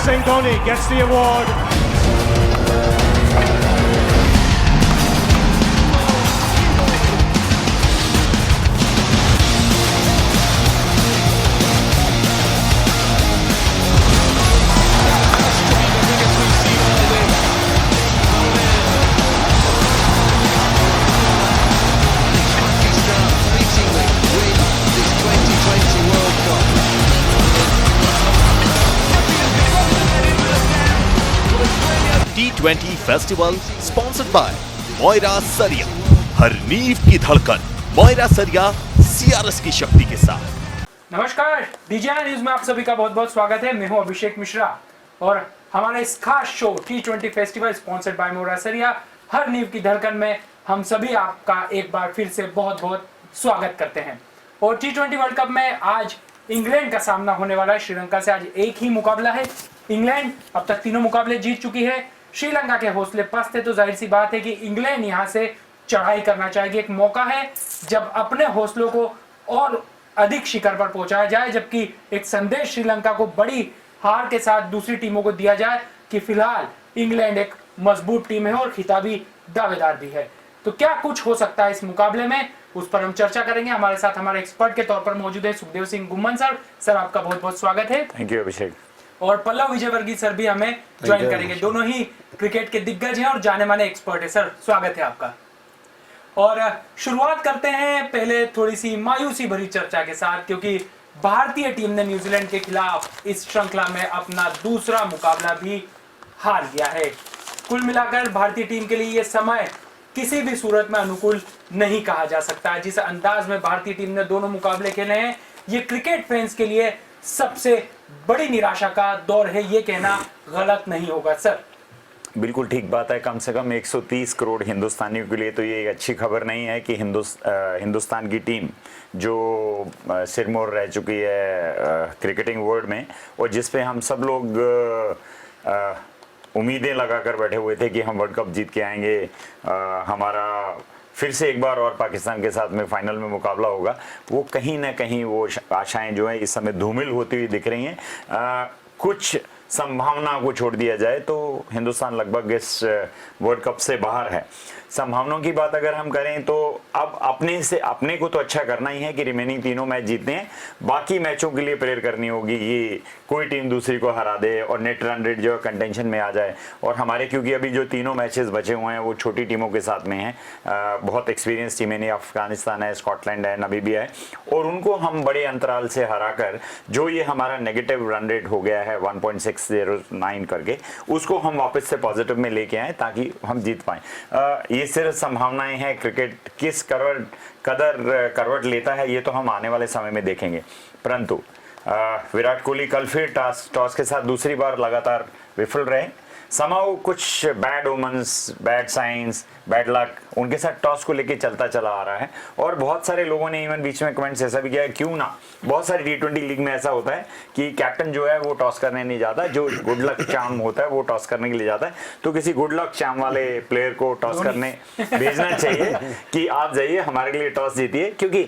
Singh Dhoni gets the award. T20 festival sponsored by Moira Sariya. हर नींव की धड़कन मोयरा सरिया CRS की शक्ति के साथ। नमस्कार, DJI न्यूज में आप सभी का बहुत बहुत स्वागत है। मैं हूं अभिषेक मिश्रा और हमारे इस खास show T20 festival sponsored by Moira Sariya हर नींव की धड़कन में हम सभी आपका एक बार फिर से बहुत बहुत स्वागत करते हैं। और T20 वर्ल्ड कप में आज इंग्लैंड का सामना होने वाला है श्रीलंका से। आज एक ही मुकाबला है। इंग्लैंड अब तक तीनों मुकाबले जीत चुकी है। श्रीलंका के हौसले पस्त है, तो जाहिर सी बात है कि इंग्लैंड यहां से चढ़ाई करना चाहेगी। एक मौका है जब अपने हौसलों को और अधिक शिखर पर पहुंचाया जाए, जबकि एक संदेश श्रीलंका को बड़ी हार के साथ दूसरी टीमों को दिया जाए कि फिलहाल इंग्लैंड एक मजबूत टीम है और खिताबी दावेदार भी है। तो क्या कुछ हो सकता है इस मुकाबले में, उस पर हम चर्चा करेंगे। हमारे साथ हमारे एक्सपर्ट के तौर पर मौजूद है सुखदेव सिंह गुम्मन सर। सर, आपका बहुत बहुत स्वागत है। थैंक यू अभिषेक। और पल्लव विजयवर्गीय सर भी हमें ज्वाइन करेंगे। दोनों ही क्रिकेट के दिग्गज हैं और जाने माने एक्सपर्ट है। सर, स्वागत है आपका। और शुरुआत करते हैं पहले थोड़ी सी मायूसी भरी चर्चा के साथ, क्योंकि भारतीय टीम ने न्यूजीलैंड के खिलाफ इस श्रृंखला में अपना दूसरा मुकाबला भी हार लिया है। कुल मिलाकर भारतीय टीम के लिए यह समय किसी भी सूरत में अनुकूल नहीं कहा जा सकता। जिस अंदाज में भारतीय टीम ने दोनों मुकाबले खेले हैं, ये क्रिकेट फैंस के लिए सबसे बड़ी निराशा का दौर है, ये कहना गलत नहीं होगा। सर, बिल्कुल ठीक बात है। कम से कम 130 करोड़ हिंदुस्तानियों के लिए तो ये एक अच्छी खबर नहीं है कि हिंदुस्तान की टीम जो सिरमौर रह चुकी है क्रिकेटिंग वर्ल्ड में, और जिस पे हम सब लोग उम्मीदें लगाकर बैठे हुए थे कि हम वर्ल्ड कप जीत के आएंगे, हमारा फिर से एक बार और पाकिस्तान के साथ में फाइनल में मुकाबला होगा, वो कहीं ना कहीं वो आशाएं जो हैं इस समय धूमिल होती हुई दिख रही हैं। कुछ संभावना को छोड़ दिया जाए तो हिंदुस्तान लगभग इस वर्ल्ड कप से बाहर है। संभावनाओं की बात अगर हम करें तो अब अपने को तो अच्छा करना ही है कि रिमेनिंग तीनों मैच जीतने हैं। बाकी मैचों के लिए प्रेयर करनी होगी कि कोई टीम दूसरी को हरा दे और नेट रन रेट जो कंटेंशन में आ जाए। और हमारे क्योंकि अभी जो तीनों मैचेस बचे हुए हैं वो छोटी टीमों के साथ में हैं, बहुत एक्सपीरियंस टीमें नहीं, अफगानिस्तान है, स्कॉटलैंड है, नामीबिया है, और उनको हम बड़े अंतराल से हराकर जो ये हमारा नेगेटिव रन रेट हो गया है 1.609 करके, उसको हम वापस से पॉजिटिव में लेके आए ताकि हम जीत पाएं। ये सिर्फ संभावनाएं हैं। क्रिकेट किस कदर करवट लेता है ये तो हम आने वाले समय में देखेंगे। परंतु विराट कोहली कल फिर टॉस के साथ दूसरी बार लगातार विफल रहे। समाओ कुछ bad omens, bad science, bad luck उनके साथ टॉस को लेके चलता चला आ रहा है। और बहुत सारे लोगों ने इवन बीच में कमेंट्स ऐसा भी किया है, क्यों ना, बहुत सारी T20 लीग में ऐसा होता है कि कैप्टन जो है वो टॉस करने नहीं जाता, जो गुड लक चार्म होता है वो टॉस करने के लिए जाता है। तो किसी गुड लक चार्म वाले प्लेयर को टॉस करने भेजना चाहिए कि आप जाइए हमारे लिए टॉस जीतिए। क्योंकि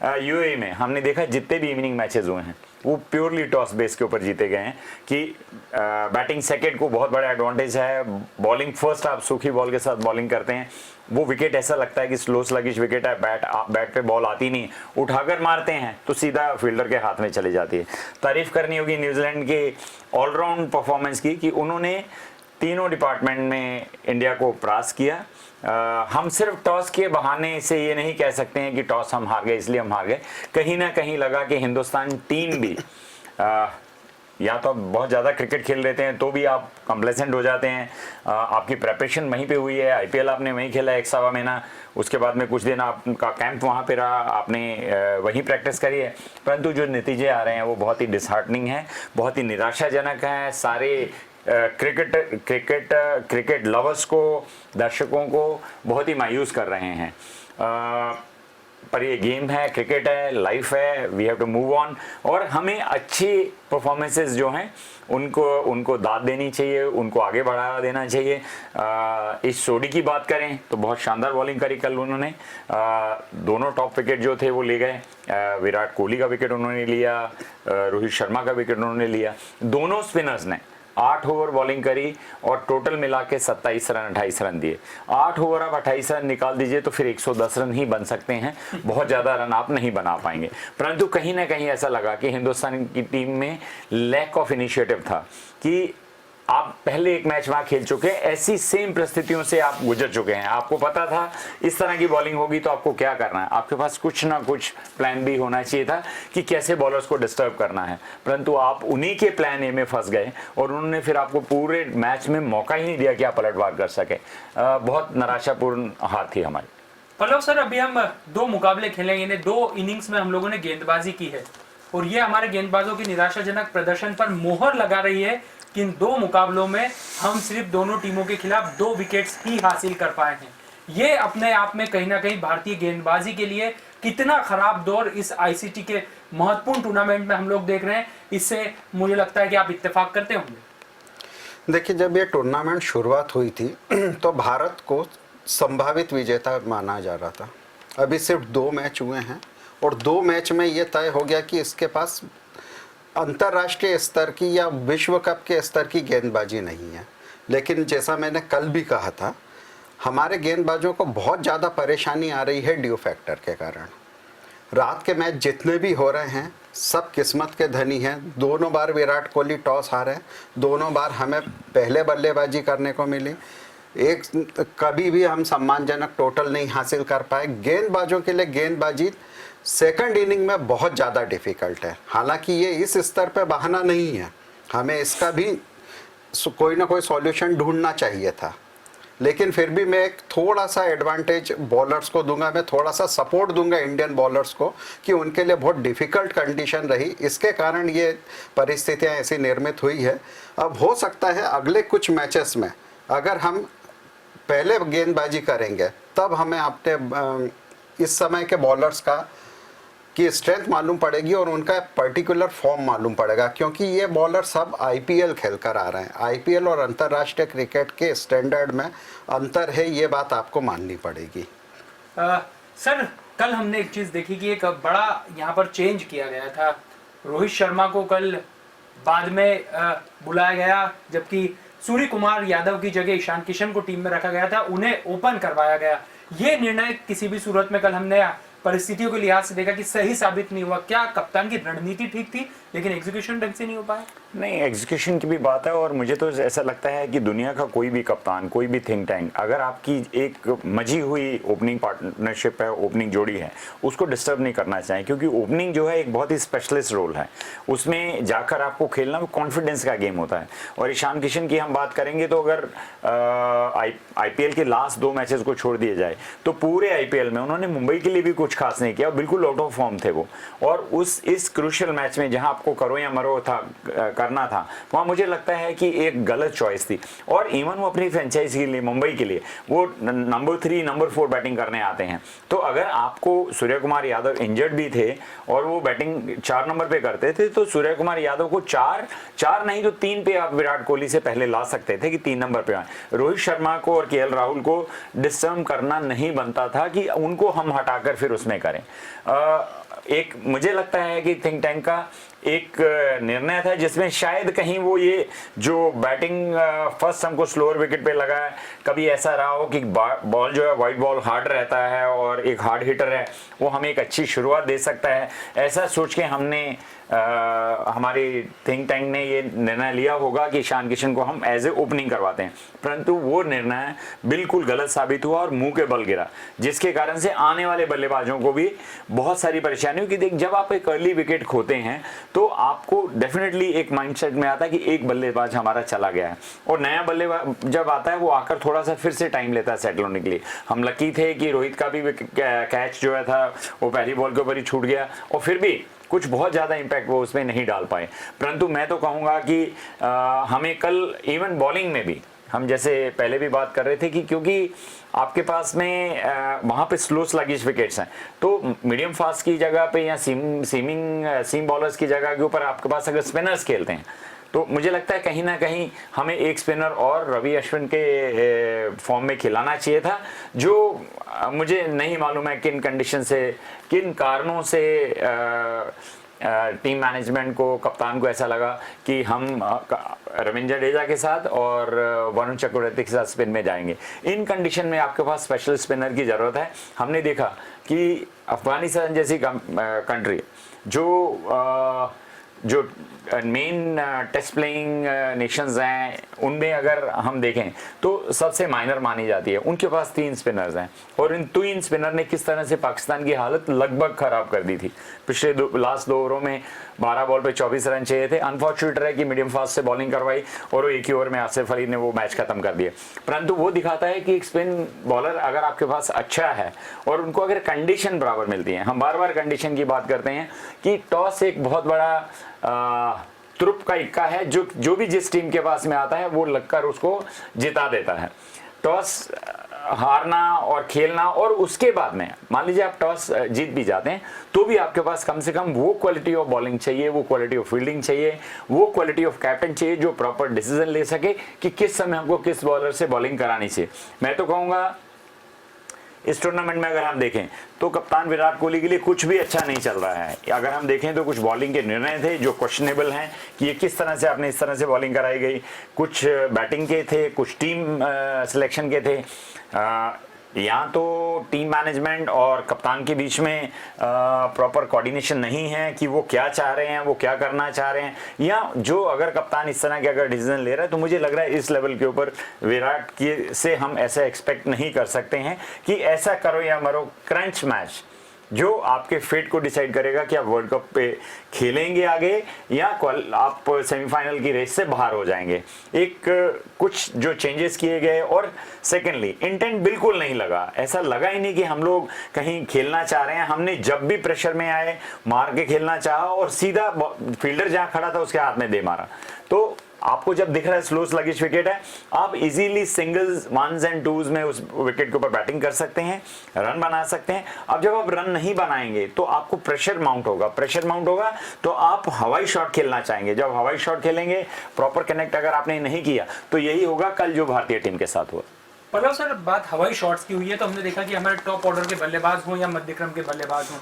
UAE में हमने देखा जितने भी इवनिंग मैचेस हुए हैं वो प्योरली टॉस बेस के ऊपर जीते गए हैं कि बैटिंग सेकंड को बहुत बड़ा एडवांटेज है। बॉलिंग फर्स्ट आप सूखी बॉल के साथ बॉलिंग करते हैं, वो विकेट ऐसा लगता है कि स्लो स्लगिश विकेट है, बैट पे बॉल आती नहीं, उठाकर मारते हैं तो सीधा फील्डर के हाथ में चली जाती है। तारीफ करनी होगी न्यूजीलैंड के ऑलराउंड परफॉर्मेंस की कि उन्होंने तीनों डिपार्टमेंट में इंडिया को परास्त किया। हम सिर्फ टॉस के बहाने से ये नहीं कह सकते हैं कि टॉस हम हार गए इसलिए हम हार गए। कहीं ना कहीं लगा कि हिंदुस्तान टीम भी या तो बहुत ज़्यादा क्रिकेट खेल लेते हैं तो भी आप कंप्लेसेंट हो जाते हैं। आपकी प्रेपरेशन वहीं पे हुई है, IPL आपने वहीं खेला 1 सवा महीना, उसके बाद में कुछ दिन आपका कैंप वहाँ पे रहा, आपने वहीं प्रैक्टिस करी है, परंतु जो नतीजे आ रहे हैं वो बहुत ही डिसहार्टनिंग है, बहुत ही निराशाजनक है। सारे क्रिकेट लवर्स को, दर्शकों को बहुत ही मायूस कर रहे हैं। पर ये गेम है, क्रिकेट है, लाइफ है, we have to move on. और हमें अच्छी परफॉर्मेंसेस जो हैं उनको दाद देनी चाहिए, उनको आगे बढ़ावा देना चाहिए। इस सोडी की बात करें तो बहुत शानदार बॉलिंग करी कल उन्होंने। दोनों टॉप विकेट जो थे वो ले गए। विराट कोहली का विकेट उन्होंने लिया, रोहित शर्मा का विकेट उन्होंने लिया। दोनों स्पिनर्स ने 8 ओवर बॉलिंग करी और टोटल मिला के 27 रन 28 रन दिए। 8 ओवर आप 28 रन निकाल दीजिए तो फिर 110 रन ही बन सकते हैं, बहुत ज़्यादा रन आप नहीं बना पाएंगे। परंतु कहीं ना कहीं ऐसा लगा कि हिंदुस्तान की टीम में लैक ऑफ इनिशिएटिव था कि आप पहले एक मैच वहां खेल चुके हैं, ऐसी सेम परिस्थितियों से आप गुजर चुके हैं, आपको पता था इस तरह की बॉलिंग होगी तो आपको क्या करना है, आपके पास कुछ ना कुछ प्लान बी होना चाहिए था कि कैसे बॉलर्स को डिस्टर्ब करना है। परंतु आप उन्हीं के प्लान ए में फंस गए और उन्होंने फिर आपको पूरे मैच में मौका ही नहीं दिया कि आप पलटवार कर सके। बहुत निराशापूर्ण हार थी हमारी। पल्लव सर, अभी हम 2 मुकाबले खेले, यानी 2 इनिंग्स में हम लोगों ने गेंदबाजी की है और ये हमारे गेंदबाजों की निराशाजनक प्रदर्शन पर मोहर लगा रही है कि इन 2 मुकाबलों में हम सिर्फ दोनों टीमों के खिलाफ 2 विकेट्स ही हासिल कर पाए हैं। ये अपने आप में कहीं ना कहीं भारतीय गेंदबाजी के लिए कितना खराब दौर इस आईसीटी के महत्वपूर्ण टूर्नामेंट में हम लोग देख रहे हैं, इससे मुझे लगता है कि आप इत्तेफाक करते होंगे। देखिए, जब ये टूर्नामेंट शुरुआत हुई थी तो भारत को संभावित विजेता माना जा रहा था। अभी सिर्फ 2 मैच हुए हैं और 2 मैच में ये तय हो गया कि इसके पास अंतर्राष्ट्रीय स्तर की या विश्व कप के स्तर की गेंदबाजी नहीं है। लेकिन जैसा मैंने कल भी कहा था, हमारे गेंदबाजों को बहुत ज़्यादा परेशानी आ रही है ड्यू फैक्टर के कारण। रात के मैच जितने भी हो रहे हैं सब किस्मत के धनी हैं। दोनों बार विराट कोहली टॉस हारे, दोनों बार हमें पहले बल्लेबाजी करने को मिली, कभी भी हम सम्मानजनक टोटल नहीं हासिल कर पाए। गेंदबाजों के लिए गेंदबाजी सेकंड इनिंग में बहुत ज़्यादा डिफ़िकल्ट है। हालांकि ये इस स्तर पे बहाना नहीं है, हमें इसका भी कोई ना कोई सॉल्यूशन ढूंढना चाहिए था। लेकिन फिर भी मैं एक थोड़ा सा एडवांटेज बॉलर्स को दूंगा, मैं थोड़ा सा सपोर्ट दूंगा इंडियन बॉलर्स को कि उनके लिए बहुत डिफ़िकल्ट कंडीशन रही, इसके कारण ये परिस्थितियाँ ऐसी निर्मित हुई है। अब हो सकता है अगले कुछ मैचेस में अगर हम पहले गेंदबाजी करेंगे तब हमें अपने इस समय के बॉलर्स की स्ट्रेंथ मालूम पड़ेगी और उनका पर्टिकुलर फॉर्म मालूम पड़ेगा, क्योंकि ये बॉलर सब आईपीएल खेलकर आ रहे हैं। आईपीएल और अंतर्राष्ट्रीय क्रिकेट के स्टैंडर्ड में अंतर है, ये बात आपको माननी पड़ेगी। सर, कल हमने एक चीज़ देखी कि एक बड़ा यहाँ पर चेंज किया गया था। रोहित शर्मा को कल बाद में बुलाया गया, जबकि सूर्य कुमार यादव की जगह ईशान किशन को टीम में रखा गया था, उन्हें ओपन करवाया गया। ये निर्णय किसी भी सूरत में कल हमने परिस्थितियों के लिहाज से देखा कि सही साबित नहीं हुआ। क्या कप्तान की रणनीति ठीक थी लेकिन एग्जीक्यूशन ढंग से नहीं हो पाया? नहीं, एग्जीक्यूशन की भी बात है और मुझे तो ऐसा लगता है कि दुनिया का कोई भी कप्तान, कोई भी थिंक टैंक, अगर आपकी एक मजी हुई ओपनिंग पार्टनरशिप है, ओपनिंग जोड़ी है, उसको डिस्टर्ब नहीं करना चाहिए, क्योंकि ओपनिंग जो है एक बहुत ही स्पेशलिस्ट रोल है, उसमें जाकर आपको खेलना कॉन्फिडेंस का गेम होता है। और ईशान किशन की हम बात करेंगे तो अगर आईपीएल के लास्ट 2 मैचेस को छोड़ दिया जाए तो पूरे आईपीएल में उन्होंने मुंबई के लिए भी कुछ खास नहीं किया, बिल्कुल आउट ऑफ फॉर्म थे वो। और इस क्रूशियल मैच में जहां आपको करो या मरो करना था, वहां मुझे लगता है कि एक गलत चॉइस थी। और इवन वो अपनी फ्रेंचाइजी के लिए, मुंबई के लिए, वो नंबर 3 नंबर 4 बैटिंग करने आते हैं। तो अगर आपको सूर्य कुमार यादव इंजर्ड भी थे और वो बैटिंग 4 नंबर पे करते थे तो सूर्य कुमार यादव को 4 नहीं तो 3 पे आप विराट कोहली से पहले ला सकते थे कि 3 नंबर पे आए। रोहित शर्मा को और केएल राहुल को डिस्टर्ब करना नहीं बनता था कि उनको हम हटाकर फिर उसमें करें। एक मुझे लगता है कि थिंक टैंक का एक निर्णय था जिसमें शायद कहीं वो ये जो बैटिंग फर्स्ट हमको स्लोअर विकेट पे लगा है, कभी ऐसा रहा हो कि बॉल जो है वाइड बॉल हार्ड रहता है और एक हार्ड हिटर है, वो हमें एक अच्छी शुरुआत दे सकता है, ऐसा सोच के हमने हमारी थिंक टैंक ने ये निर्णय लिया होगा कि ईशान किशन को हम एज ए ओपनिंग करवाते हैं। परंतु वो निर्णय बिल्कुल गलत साबित हुआ और मुंह के बल गिरा, जिसके कारण से आने वाले बल्लेबाजों को भी बहुत सारी परेशानी हुई। कि देख, जब आप एक अर्ली विकेट खोते हैं तो आपको डेफिनेटली एक माइंडसेट में आता है कि एक बल्लेबाज हमारा चला गया है, और नया बल्लेबाज जब आता है वो आकर थोड़ा सा फिर से टाइम लेता है सेटल होने के लिए। हम लकी थे कि रोहित का भी कैच जो है था वो पहली बॉल के ऊपर ही छूट गया और फिर भी कुछ बहुत ज़्यादा इंपैक्ट वो उसमें नहीं डाल पाए। परंतु मैं तो कहूँगा कि हमें कल इवन बॉलिंग में भी, हम जैसे पहले भी बात कर रहे थे कि क्योंकि आपके पास में वहाँ पे स्लो स्लगिश विकेट्स हैं, तो मीडियम फास्ट की जगह पे या सीम बॉलर्स की जगह के ऊपर आपके पास अगर स्पिनर्स खेलते हैं तो मुझे लगता है कहीं ना कहीं हमें एक स्पिनर और रवि अश्विन के फॉर्म में खिलाना चाहिए था, जो मुझे नहीं मालूम है किन कंडीशन से, किन कारणों से टीम मैनेजमेंट को, कप्तान को ऐसा लगा कि हम रविंद्र जडेजा के साथ और वरुण चक्रवर्ती के साथ स्पिन में जाएंगे। इन कंडीशन में आपके पास स्पेशल स्पिनर की ज़रूरत है। हमने देखा कि अफगानिस्तान जैसी कंट्री जो मेन टेस्ट प्लेइंग नेशंस हैं, उनमें अगर हम देखें तो सबसे माइनर मानी जाती है। उनके पास 3 स्पिनर्स हैं और इन 3 स्पिनर ने किस तरह से पाकिस्तान की हालत लगभग खराब कर दी थी। पिछले लास्ट 2 ओवरों में 12 बॉल पे 24 रन चाहिए थे। अनफॉर्चुनेट है कि मीडियम फास्ट से बॉलिंग करवाई और वो एक ही ओवर में आसिफ अली ने वो मैच खत्म कर दिया। परंतु वो दिखाता है कि एक स्पिन बॉलर अगर आपके पास अच्छा है और उनको अगर कंडीशन बराबर मिलती है, हम बार बार कंडीशन की बात करते हैं कि टॉस एक बहुत बड़ा तुरुप का इक्का है जो भी जिस टीम के पास में आता है वो लगकर उसको जिता देता है। टॉस हारना और खेलना, और उसके बाद में मान लीजिए आप टॉस जीत भी जाते हैं तो भी आपके पास कम से कम वो क्वालिटी ऑफ बॉलिंग चाहिए, वो क्वालिटी ऑफ फील्डिंग चाहिए, वो क्वालिटी ऑफ कैप्टन चाहिए जो प्रॉपर डिसीजन ले सके कि किस समय हमको किस बॉलर से बॉलिंग करानी चाहिए। मैं तो कहूँगा इस टूर्नामेंट में अगर हम देखें तो कप्तान विराट कोहली के लिए कुछ भी अच्छा नहीं चल रहा है। अगर हम देखें तो कुछ बॉलिंग के निर्णय थे जो क्वेश्चनेबल हैं कि ये किस तरह से आपने इस तरह से बॉलिंग कराई गई, कुछ बैटिंग के थे, कुछ टीम सिलेक्शन के थे। यहाँ तो टीम मैनेजमेंट और कप्तान के बीच में प्रॉपर कोऑर्डिनेशन नहीं है कि वो क्या चाह रहे हैं, वो क्या करना चाह रहे हैं, या जो अगर कप्तान इस तरह के अगर डिसीजन ले रहा है तो मुझे लग रहा है इस लेवल के ऊपर विराट के से हम ऐसा एक्सपेक्ट नहीं कर सकते हैं कि ऐसा करो या मरो क्रंच मैच जो आपके फेट को डिसाइड करेगा कि आप वर्ल्ड कप पे खेलेंगे आगे या आप सेमीफाइनल की रेस से बाहर हो जाएंगे। एक कुछ जो चेंजेस किए गए, और सेकेंडली इंटेंट बिल्कुल नहीं लगा, ऐसा लगा ही नहीं कि हम लोग कहीं खेलना चाह रहे हैं। हमने जब भी प्रेशर में आए मार के खेलना चाहा और सीधा फील्डर जहां खड़ा था उसके हाथ में दे मारा। तो आपको जब दिख रहा है स्लो स्लगिश विकेट है, आप easily singles, once and twos में उस विकेट के ऊपर बैटिंग कर सकते हैं, रन बना सकते हैं। अब जब आप रन नहीं बनाएंगे तो आपको प्रेशर माउंट होगा, प्रेशर माउंट होगा तो आप हवाई शॉट खेलना चाहेंगे। जब हवाई शॉट खेलेंगे, प्रॉपर कनेक्ट अगर आपने नहीं किया तो यही होगा कल जो भारतीय टीम के साथ हुआ। पल्लव सर, बात हवाई शॉट्स की हुई है तो हमने देखा कि हमारे टॉप ऑर्डर के बल्लेबाज हों या मध्यक्रम के बल्लेबाज हों,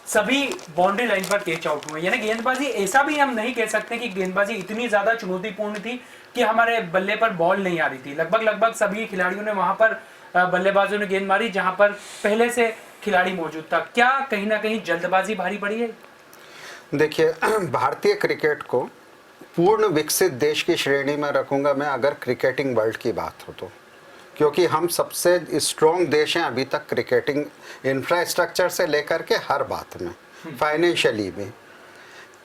सभी बाउंड्री लाइन पर कैच आउट हुए। यानी गेंदबाजी, ऐसा भी हम नहीं कह सकते कि गेंदबाजी इतनी ज्यादा चुनौतीपूर्ण थी कि हमारे बल्ले पर बॉल नहीं आ रही थी। लगभग सभी खिलाड़ियों ने वहां पर, बल्लेबाजों ने गेंद मारी जहां पर पहले से खिलाड़ी मौजूद था। क्या कहीं ना कहीं जल्दबाजी भारी पड़ी है? देखिए, भारतीय क्रिकेट को पूर्ण विकसित देश की श्रेणी में रखूंगा मैं अगर क्रिकेटिंग वर्ल्ड की बात हो तो, क्योंकि हम सबसे स्ट्रॉन्ग देश हैं अभी तक क्रिकेटिंग इंफ्रास्ट्रक्चर से लेकर के हर बात में, फाइनेंशियली भी।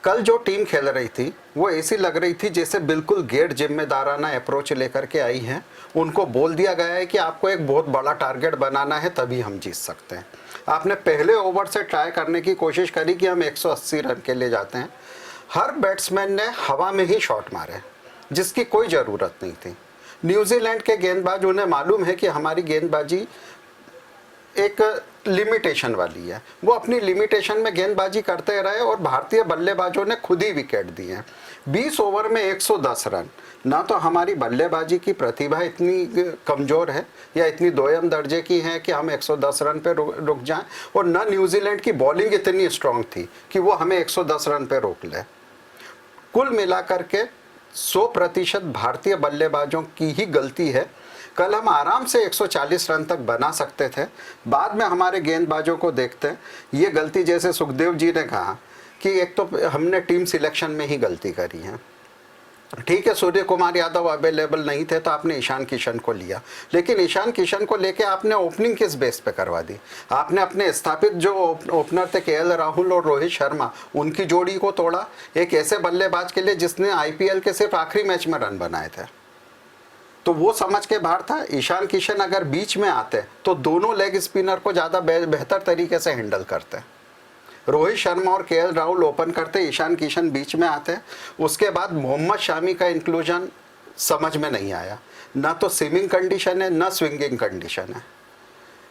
कल जो टीम खेल रही थी वो ऐसी लग रही थी जैसे बिल्कुल गैर जिम्मेदाराना अप्रोच लेकर के आई हैं। उनको बोल दिया गया है कि आपको एक बहुत बड़ा टारगेट बनाना है तभी हम जीत सकते हैं। आपने पहले ओवर से ट्राई करने की कोशिश करी कि हम 180 रन के लिए जाते हैं। हर बैट्समैन ने हवा में ही शॉट मारे जिसकी कोई ज़रूरत नहीं थी। न्यूजीलैंड के गेंदबाज, उन्हें मालूम है कि हमारी गेंदबाजी एक लिमिटेशन वाली है, वो अपनी लिमिटेशन में गेंदबाजी करते रहे और भारतीय बल्लेबाजों ने खुद ही विकेट दिए। 20 ओवर में 110 रन। ना तो हमारी बल्लेबाजी की प्रतिभा इतनी कमज़ोर है या इतनी दोयम दर्जे की है कि हम 110 रन पे रुक जाएं, और ना न्यूजीलैंड की बॉलिंग इतनी स्ट्रांग थी कि वो हमें 110 रन पे रोक ले। कुल मिलाकर के 100% भारतीय बल्लेबाजों की ही गलती है। कल हम आराम से 140 रन तक बना सकते थे। बाद में हमारे गेंदबाजों को देखते हैं, ये गलती जैसे सुखदेव जी ने कहा कि एक तो हमने टीम सिलेक्शन में ही गलती करी है। ठीक है, सूर्य कुमार यादव अवेलेबल नहीं थे तो आपने ईशान किशन को लिया, लेकिन ईशान किशन को लेके आपने ओपनिंग किस बेस पे करवा दी? आपने अपने स्थापित जो ओपनर थे केएल राहुल और रोहित शर्मा, उनकी जोड़ी को तोड़ा एक ऐसे बल्लेबाज के लिए जिसने आईपीएल के सिर्फ आखिरी मैच में रन बनाए थे। तो वो समझ के बाहर था। ईशान किशन अगर बीच में आते तो दोनों लेग स्पिनर को ज़्यादा बेहतर तरीके से हैंडल करते। रोहित शर्मा और केएल राहुल ओपन करते, ईशान किशन बीच में आते। उसके बाद मोहम्मद शामी का इंक्लूजन समझ में नहीं आया, ना तो स्विमिंग कंडीशन है ना स्विंगिंग कंडीशन है।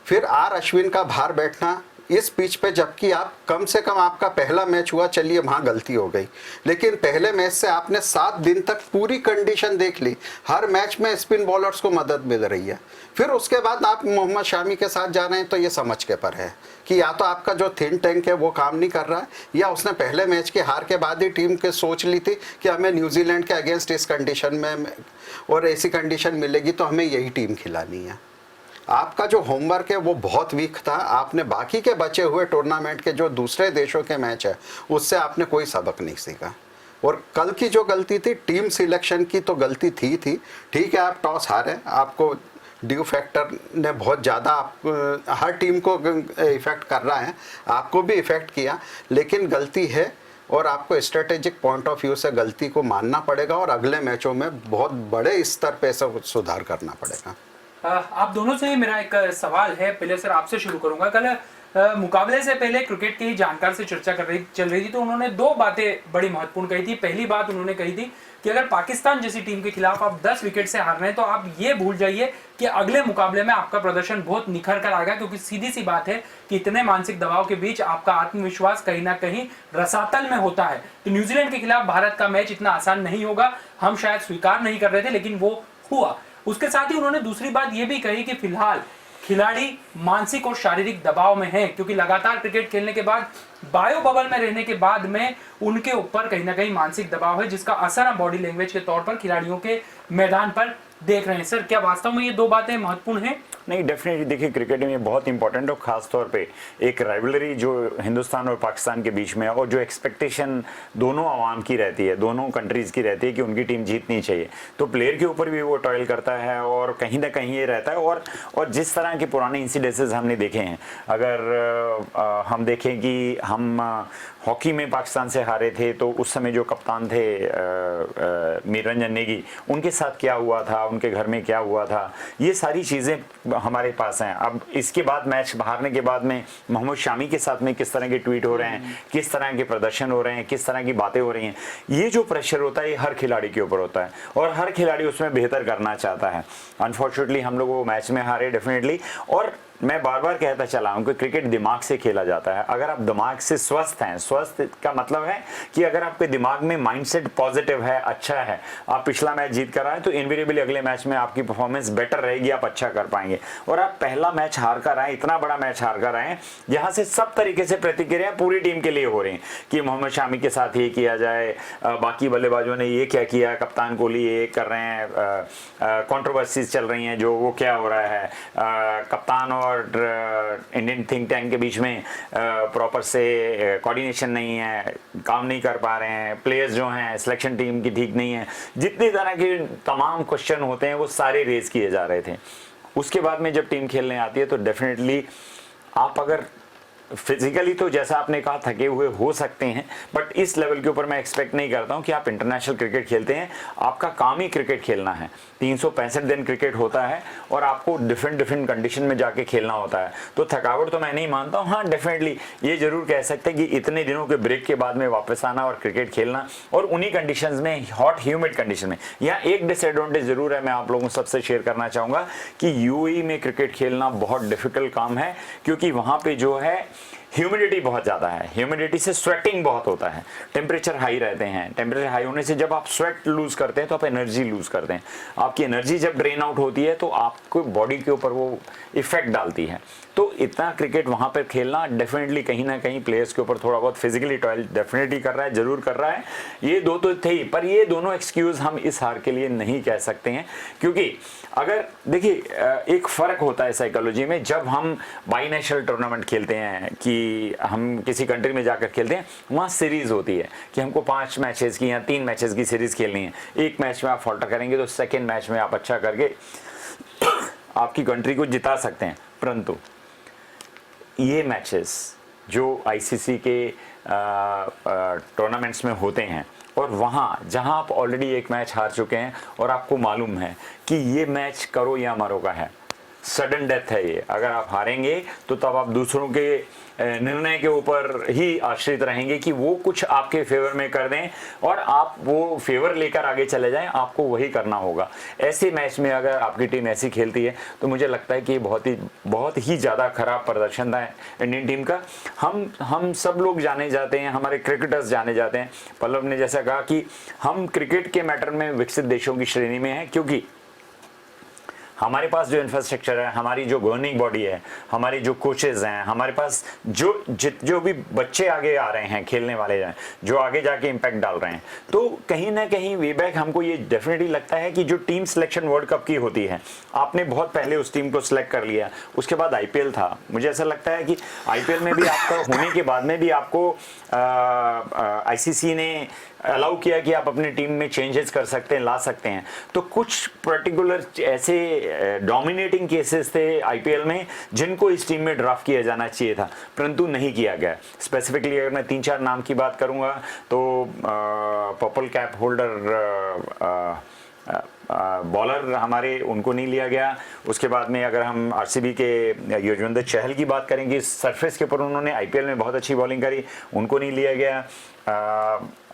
फिर आर अश्विन का बाहर बैठना इस पिच पे, जबकि आप कम से कम आपका पहला मैच हुआ, चलिए वहाँ गलती हो गई, लेकिन पहले मैच से आपने 7 दिन तक पूरी कंडीशन देख ली, हर मैच में स्पिन बॉलर्स को मदद मिल रही है, फिर उसके बाद आप मोहम्मद शामी के साथ जा रहे हैं, तो ये समझ के पर है कि या तो आपका जो थिंक टैंक है वो काम नहीं कर रहा है, या उसने पहले मैच की हार के बाद ही टीम के सोच ली थी कि हमें न्यूजीलैंड के अगेंस्ट इस कंडीशन में और ऐसी कंडीशन मिलेगी तो हमें यही टीम खिलानी है। आपका जो होमवर्क है वो बहुत वीक था, आपने बाकी के बचे हुए टूर्नामेंट के जो दूसरे देशों के मैच है उससे आपने कोई सबक नहीं सीखा। और कल की जो गलती थी टीम सिलेक्शन की, तो गलती थी ठीक है, आप टॉस हारे, आपको ड्यू फैक्टर ने बहुत ज़्यादा हर टीम को इफ़ेक्ट कर रहा है, आपको भी इफ़ेक्ट किया, लेकिन गलती है और आपको स्ट्रेटेजिक पॉइंट ऑफ व्यू से गलती को मानना पड़ेगा और अगले मैचों में बहुत बड़े स्तर पे सुधार करना पड़ेगा। आप दोनों से मेरा एक सवाल है, पहले सर आपसे शुरू करूंगा। कल मुकाबले से पहले क्रिकेट की जानकार से चर्चा चल रही थी, तो उन्होंने 2 बातें बड़ी महत्वपूर्ण कही थी। पहली बात उन्होंने कही थी कि अगर पाकिस्तान जैसी टीम के खिलाफ आप 10 विकेट से हार रहे हैं तो आप ये भूल जाइए कि अगले मुकाबले में आपका प्रदर्शन बहुत निखर कर आएगा, क्योंकि सीधी सी बात है कि इतने मानसिक दबाव के बीच आपका आत्मविश्वास कहीं ना कहीं रसातल में होता है। तो न्यूजीलैंड के खिलाफ भारत का मैच इतना आसान नहीं होगा, हम शायद स्वीकार नहीं कर रहे थे, लेकिन वो हुआ। उसके साथ ही उन्होंने दूसरी बात यह भी कही कि फिलहाल खिलाड़ी मानसिक और शारीरिक दबाव में हैं, क्योंकि लगातार क्रिकेट खेलने के बाद, बायो बबल में रहने के बाद में उनके ऊपर कहीं ना कहीं मानसिक दबाव है, जिसका असर हम बॉडी लैंग्वेज के तौर पर खिलाड़ियों के मैदान पर देख रहे हैं। सर, क्या वास्तव में ये 2 बातें महत्वपूर्ण हैं? नहीं, डेफिनेटली देखिए, क्रिकेट में बहुत इंपॉर्टेंट और खास तौर पे एक राइवलरी जो हिंदुस्तान और पाकिस्तान के बीच में है, और जो एक्सपेक्टेशन दोनों आवाम की रहती है, दोनों कंट्रीज़ की रहती है कि उनकी टीम जीतनी चाहिए, तो प्लेयर के ऊपर भी वो टॉयल करता है और कहीं ना कहीं ये रहता है। और जिस तरह के पुराने इंसिडेंसेस हमने देखे हैं, अगर हम देखें कि हम हॉकी में पाकिस्तान से हारे थे, तो उस समय जो कप्तान थे मीर रंजन नेगी, उनके साथ क्या हुआ था, उनके घर में क्या हुआ था, ये सारी चीज़ें हमारे पास हैं। अब इसके बाद मैच हारने के बाद में मोहम्मद शामी के साथ में किस तरह के ट्वीट हो रहे हैं, किस तरह के प्रदर्शन हो रहे हैं, किस तरह की बातें हो रही हैं, ये जो प्रेशर होता है ये हर खिलाड़ी के ऊपर होता है और हर खिलाड़ी उसमें बेहतर करना चाहता है। अनफॉर्चुनेटली हम लोग वो मैच में हारे डेफिनेटली, और मैं बार बार कहता चला हूं कि क्रिकेट दिमाग से खेला जाता है। अगर आप दिमाग से स्वस्थ हैं, स्वस्थ का मतलब है कि अगर आपके दिमाग में माइंडसेट पॉजिटिव है, अच्छा है, आप पिछला मैच जीत कर आए तो इनवेरिएबली अगले मैच में आपकी परफॉर्मेंस बेटर रहेगी, आप अच्छा कर पाएंगे। और आप पहला मैच हार कर आए, इतना बड़ा मैच हार कर आए, यहाँ से सब तरीके से प्रतिक्रिया पूरी टीम के लिए हो रही है कि मोहम्मद शामी के साथ ये किया जाए, बाकी बल्लेबाजों ने ये क्या किया, कप्तान कोहली ये कर रहे हैं, कंट्रोवर्सीज चल रही हैं जो वो क्या हो रहा है, कप्तान और इंडियन थिंक टैंक के बीच में प्रॉपर से कोऑर्डिनेशन नहीं है, काम नहीं कर पा रहे हैं, प्लेयर्स जो हैं सिलेक्शन टीम की ठीक नहीं है, जितनी तरह के तमाम क्वेश्चन होते हैं वो सारे रेज किए जा रहे थे। उसके बाद में जब टीम खेलने आती है तो डेफिनेटली आप अगर फिजिकली तो जैसा आपने कहा थके हुए हो सकते हैं, बट इस लेवल के ऊपर मैं एक्सपेक्ट नहीं करता हूं कि आप इंटरनेशनल क्रिकेट खेलते हैं, आपका काम ही क्रिकेट खेलना है। 365 दिन क्रिकेट होता है और आपको डिफरेंट कंडीशन में जाके खेलना होता है, तो थकावट तो मैं नहीं मानता हूं। हाँ, डेफिनेटली ये जरूर कह सकते हैं कि इतने दिनों के ब्रेक के बाद में वापस आना और क्रिकेट खेलना, और उन्हीं कंडीशन में, हॉट ह्यूमिड कंडीशन में। यहाँ एक डिसएडवांटेज जरूर है, मैं आप लोगों सबसे शेयर करना चाहूँगा कि यूएई में क्रिकेट खेलना बहुत डिफिकल्ट काम है, क्योंकि वहाँ पर जो है ह्यूमिडिटी बहुत ज़्यादा है, ह्यूमिडिटी से स्वेटिंग बहुत होता है, टेम्परेचर हाई रहते हैं, टेम्परेचर हाई होने से जब आप स्वेट लूज करते हैं तो आप एनर्जी लूज करते हैं, आपकी एनर्जी जब ड्रेन आउट होती है तो आपको बॉडी के ऊपर वो इफेक्ट डालती है। तो इतना क्रिकेट वहाँ पर खेलना डेफिनेटली कहीं ना कहीं प्लेयर्स के ऊपर थोड़ा बहुत फिजिकली टॉयल डेफिनेटली कर रहा है, जरूर कर रहा है। ये दो तो थे ही, पर ये दोनों एक्सक्यूज हम इस हार के लिए नहीं कह सकते हैं, क्योंकि अगर देखिए एक फ़र्क होता है साइकोलॉजी में, जब हम बाई नेशनल टूर्नामेंट खेलते हैं कि हम किसी कंट्री में जाकर खेलते हैं, वहाँ सीरीज़ होती है कि हमको 5 मैचेस की या 3 मैचेस की सीरीज़ खेलनी है। एक मैच में आप फॉल्टर करेंगे तो सेकेंड मैच में आप अच्छा करके आपकी कंट्री को जिता सकते हैं, परंतु ये मैचेस जो आईसीसी के टूर्नामेंट्स में होते हैं, और वहाँ जहाँ आप ऑलरेडी एक मैच हार चुके हैं और आपको मालूम है कि ये मैच करो या मरो का है, सडन डेथ है ये। अगर आप हारेंगे तो तब आप दूसरों के निर्णय के ऊपर ही आश्रित रहेंगे कि वो कुछ आपके फेवर में कर दें और आप वो फेवर लेकर आगे चले जाएं, आपको वही करना होगा। ऐसे मैच में अगर आपकी टीम ऐसी खेलती है तो मुझे लगता है कि बहुत ही ज़्यादा खराब प्रदर्शन था इंडियन टीम का। हम सब लोग जाने जाते हैं, हमारे क्रिकेटर्स जाने जाते हैं। पल्लव ने जैसा कहा कि हम क्रिकेट के मैटर में विकसित देशों की श्रेणी में हैं, क्योंकि हमारे पास जो इंफ्रास्ट्रक्चर है, हमारी जो गवर्निंग बॉडी है, हमारी जो कोचेज हैं, हमारे पास जो भी बच्चे आगे आ रहे हैं खेलने वाले हैं, जो आगे जाके इम्पैक्ट डाल रहे हैं, तो कहीं ना कहीं वे बैक हमको ये डेफिनेटली लगता है कि जो टीम सिलेक्शन वर्ल्ड कप की होती है, आपने बहुत पहले उस टीम को सिलेक्ट कर लिया, उसके बाद आईपीएल था। मुझे ऐसा लगता है कि आईपीएल में भी आपका होने के बाद में भी आपको आईसीसी ने अलाउ किया कि आप अपनी टीम में चेंजेस कर सकते हैं, ला सकते हैं। तो कुछ पर्टिकुलर ऐसे डोमिनेटिंग केसेस थे आईपीएल में जिनको इस टीम में ड्राफ्ट किया जाना चाहिए था, परंतु नहीं किया गया। स्पेसिफिकली अगर मैं 3-4 नाम की बात करूंगा तो पर्पल कैप होल्डर बॉलर हमारे, उनको नहीं लिया गया। उसके बाद में अगर हम आरसीबी के युजवेंद्र चहल की बात करेंगे, सरफेस के ऊपर उन्होंने आईपीएल में बहुत अच्छी बॉलिंग करी, उनको नहीं लिया गया।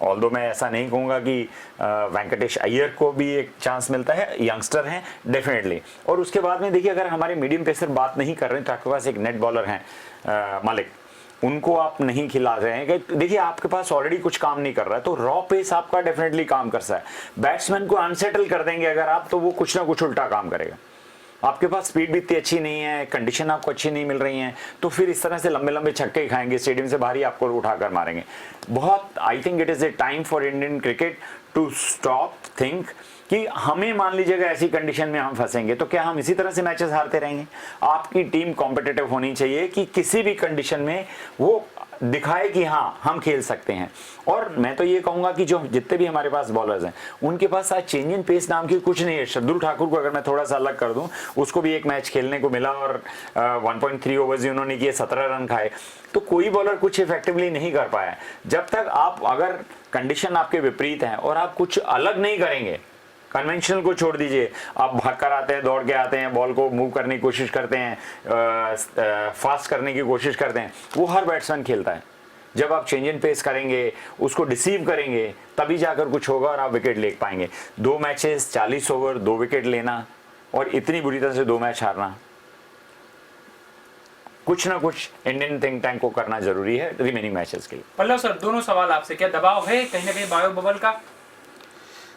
ऑल्दो मैं ऐसा नहीं कहूँगा कि वेंकटेश अय्यर को भी एक चांस मिलता है, यंगस्टर हैं डेफिनेटली। और उसके बाद में देखिए, अगर हमारे मीडियम पेसर बात नहीं कर रहे हैं तो आपके पास एक नेट बॉलर हैं मालिक, उनको आप नहीं खिला रहे हैं कि देखिए आपके पास ऑलरेडी कुछ काम नहीं कर रहा है, तो रॉ पेस आपका डेफिनेटली काम कर सकता है। बैट्समैन को अनसेटल कर देंगे अगर आप, तो वो कुछ ना कुछ उल्टा काम करेगा। आपके पास स्पीड भी इतनी अच्छी नहीं है, कंडीशन आपको अच्छी नहीं मिल रही है, तो फिर इस तरह से लंबे लंबे छक्के खाएंगे, स्टेडियम से बाहर ही आपको उठाकर मारेंगे। बहुत I think it is a time for Indian cricket to stop think कि हमें मान लीजिएगा ऐसी कंडीशन में हम फंसेंगे तो क्या हम इसी तरह से मैचेस हारते रहेंगे। आपकी टीम कॉम्पिटिटिव होनी चाहिए कि किसी भी कंडीशन में वो दिखाए कि हाँ हम खेल सकते हैं। और मैं तो ये कहूंगा कि जो जितने भी हमारे पास बॉलर्स हैं उनके पास आज चेंज इन पेस नाम की कुछ नहीं है। शार्दुल ठाकुर को अगर मैं थोड़ा सा अलग कर दूं, उसको भी एक मैच खेलने को मिला और 1.3 ओवर्स उन्होंने किए, 17 रन खाए, तो कोई बॉलर कुछ इफेक्टिवली नहीं कर पाया। जब तक आप अगर कंडीशन आपके विपरीत है और आप कुछ अलग नहीं करेंगे, कन्वेंशनल को छोड़ दीजिए, आप भाग कर आते हैं, दौड़ के आते हैं, बॉल को मूव करने की कोशिश करते हैं, फास्ट करने की कोशिश करते हैं, वो हर बैट्समैन खेलता है। जब आप चेंज इन पेस करेंगे, उसको डिसीव करेंगे, तभी जाकर कुछ होगा और आप विकेट ले पाएंगे। 2 मैचेस 40 ओवर 2 विकेट लेना और इतनी बुरी तरह से 2 मैच हारना, कुछ ना कुछ इंडियन थिंक टैंक को करना जरूरी है रिमेनिंग मैचेस के लिए। पल्लव सर, दोनों सवाल आपसे, क्या दबाव है कहीं ना कहीं बायो बबल का?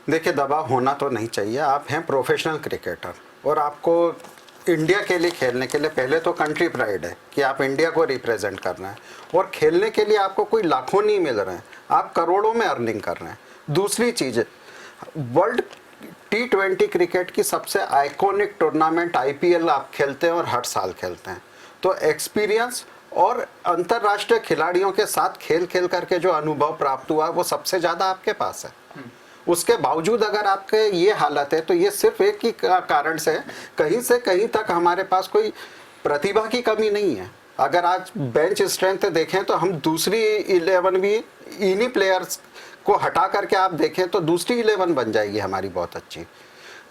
देखिए, दबाव होना तो नहीं चाहिए। आप हैं प्रोफेशनल क्रिकेटर और आपको इंडिया के लिए खेलने के लिए पहले तो कंट्री प्राइड है कि आप इंडिया को रिप्रेजेंट करना है, और खेलने के लिए आपको कोई लाखों नहीं मिल रहे हैं, आप करोड़ों में अर्निंग कर रहे हैं। दूसरी चीज़, वर्ल्ड T20 क्रिकेट की सबसे आइकॉनिक टूर्नामेंट IPL आप खेलते हैं और हर साल खेलते हैं, तो एक्सपीरियंस और अंतर्राष्ट्रीय खिलाड़ियों के साथ खेल खेल करके जो अनुभव प्राप्त हुआ वो सबसे ज़्यादा आपके पास है। उसके बावजूद अगर आपके ये हालत है तो ये सिर्फ एक ही कारण से कहीं तक हमारे पास कोई प्रतिभा की कमी नहीं है। अगर आज बेंच स्ट्रेंथ देखें तो हम दूसरी 11 भी इन्हीं प्लेयर्स को हटा करके आप देखें तो दूसरी 11 बन जाएगी हमारी बहुत अच्छी।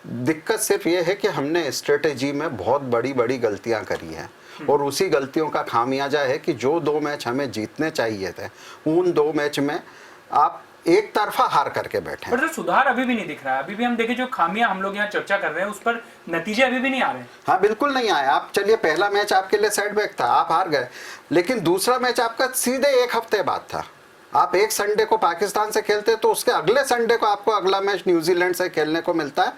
दिक्कत सिर्फ ये है कि हमने स्ट्रेटेजी में बहुत बड़ी बड़ी गलतियां करी हैं और उसी गलतियों का खामियाजा है कि जो 2 मैच हमें जीतने चाहिए थे उन 2 मैच में आप एक तरफा हार करके बैठे। पर सुधार अभी भी नहीं दिख रहा है। अभी भी हम देखें जो खामियां हम लोग यहाँ चर्चा कर रहे हैं उस पर नतीजे अभी भी नहीं आ रहे। हाँ, बिल्कुल नहीं आए। आप चलिए, पहला मैच आपके लिए सेटबैक था, आप हार गए, लेकिन दूसरा मैच आपका सीधे 1 हफ्ते बाद था। आप एक संडे को पाकिस्तान से खेलते तो उसके अगले संडे को आपको अगला मैच न्यूजीलैंड से खेलने को मिलता है।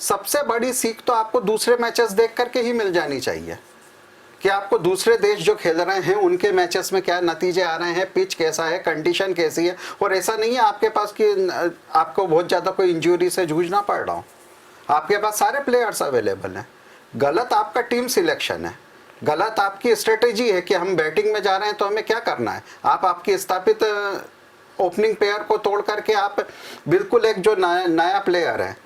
सबसे बड़ी सीख तो आपको दूसरे मैचेस देख करके ही मिल जानी चाहिए कि आपको दूसरे देश जो खेल रहे हैं उनके मैचेस में क्या नतीजे आ रहे हैं, पिच कैसा है, कंडीशन कैसी है। और ऐसा नहीं है आपके पास कि आपको बहुत ज़्यादा कोई इंजरी से जूझना पड़ रहा हो, आपके पास सारे प्लेयर्स अवेलेबल हैं। गलत आपका टीम सिलेक्शन है, गलत आपकी स्ट्रेटेजी है कि हम बैटिंग में जा रहे हैं तो हमें क्या करना है। आप आपकी स्थापित ओपनिंग पेयर को तोड़ करके आप बिल्कुल एक जो नया प्लेयर है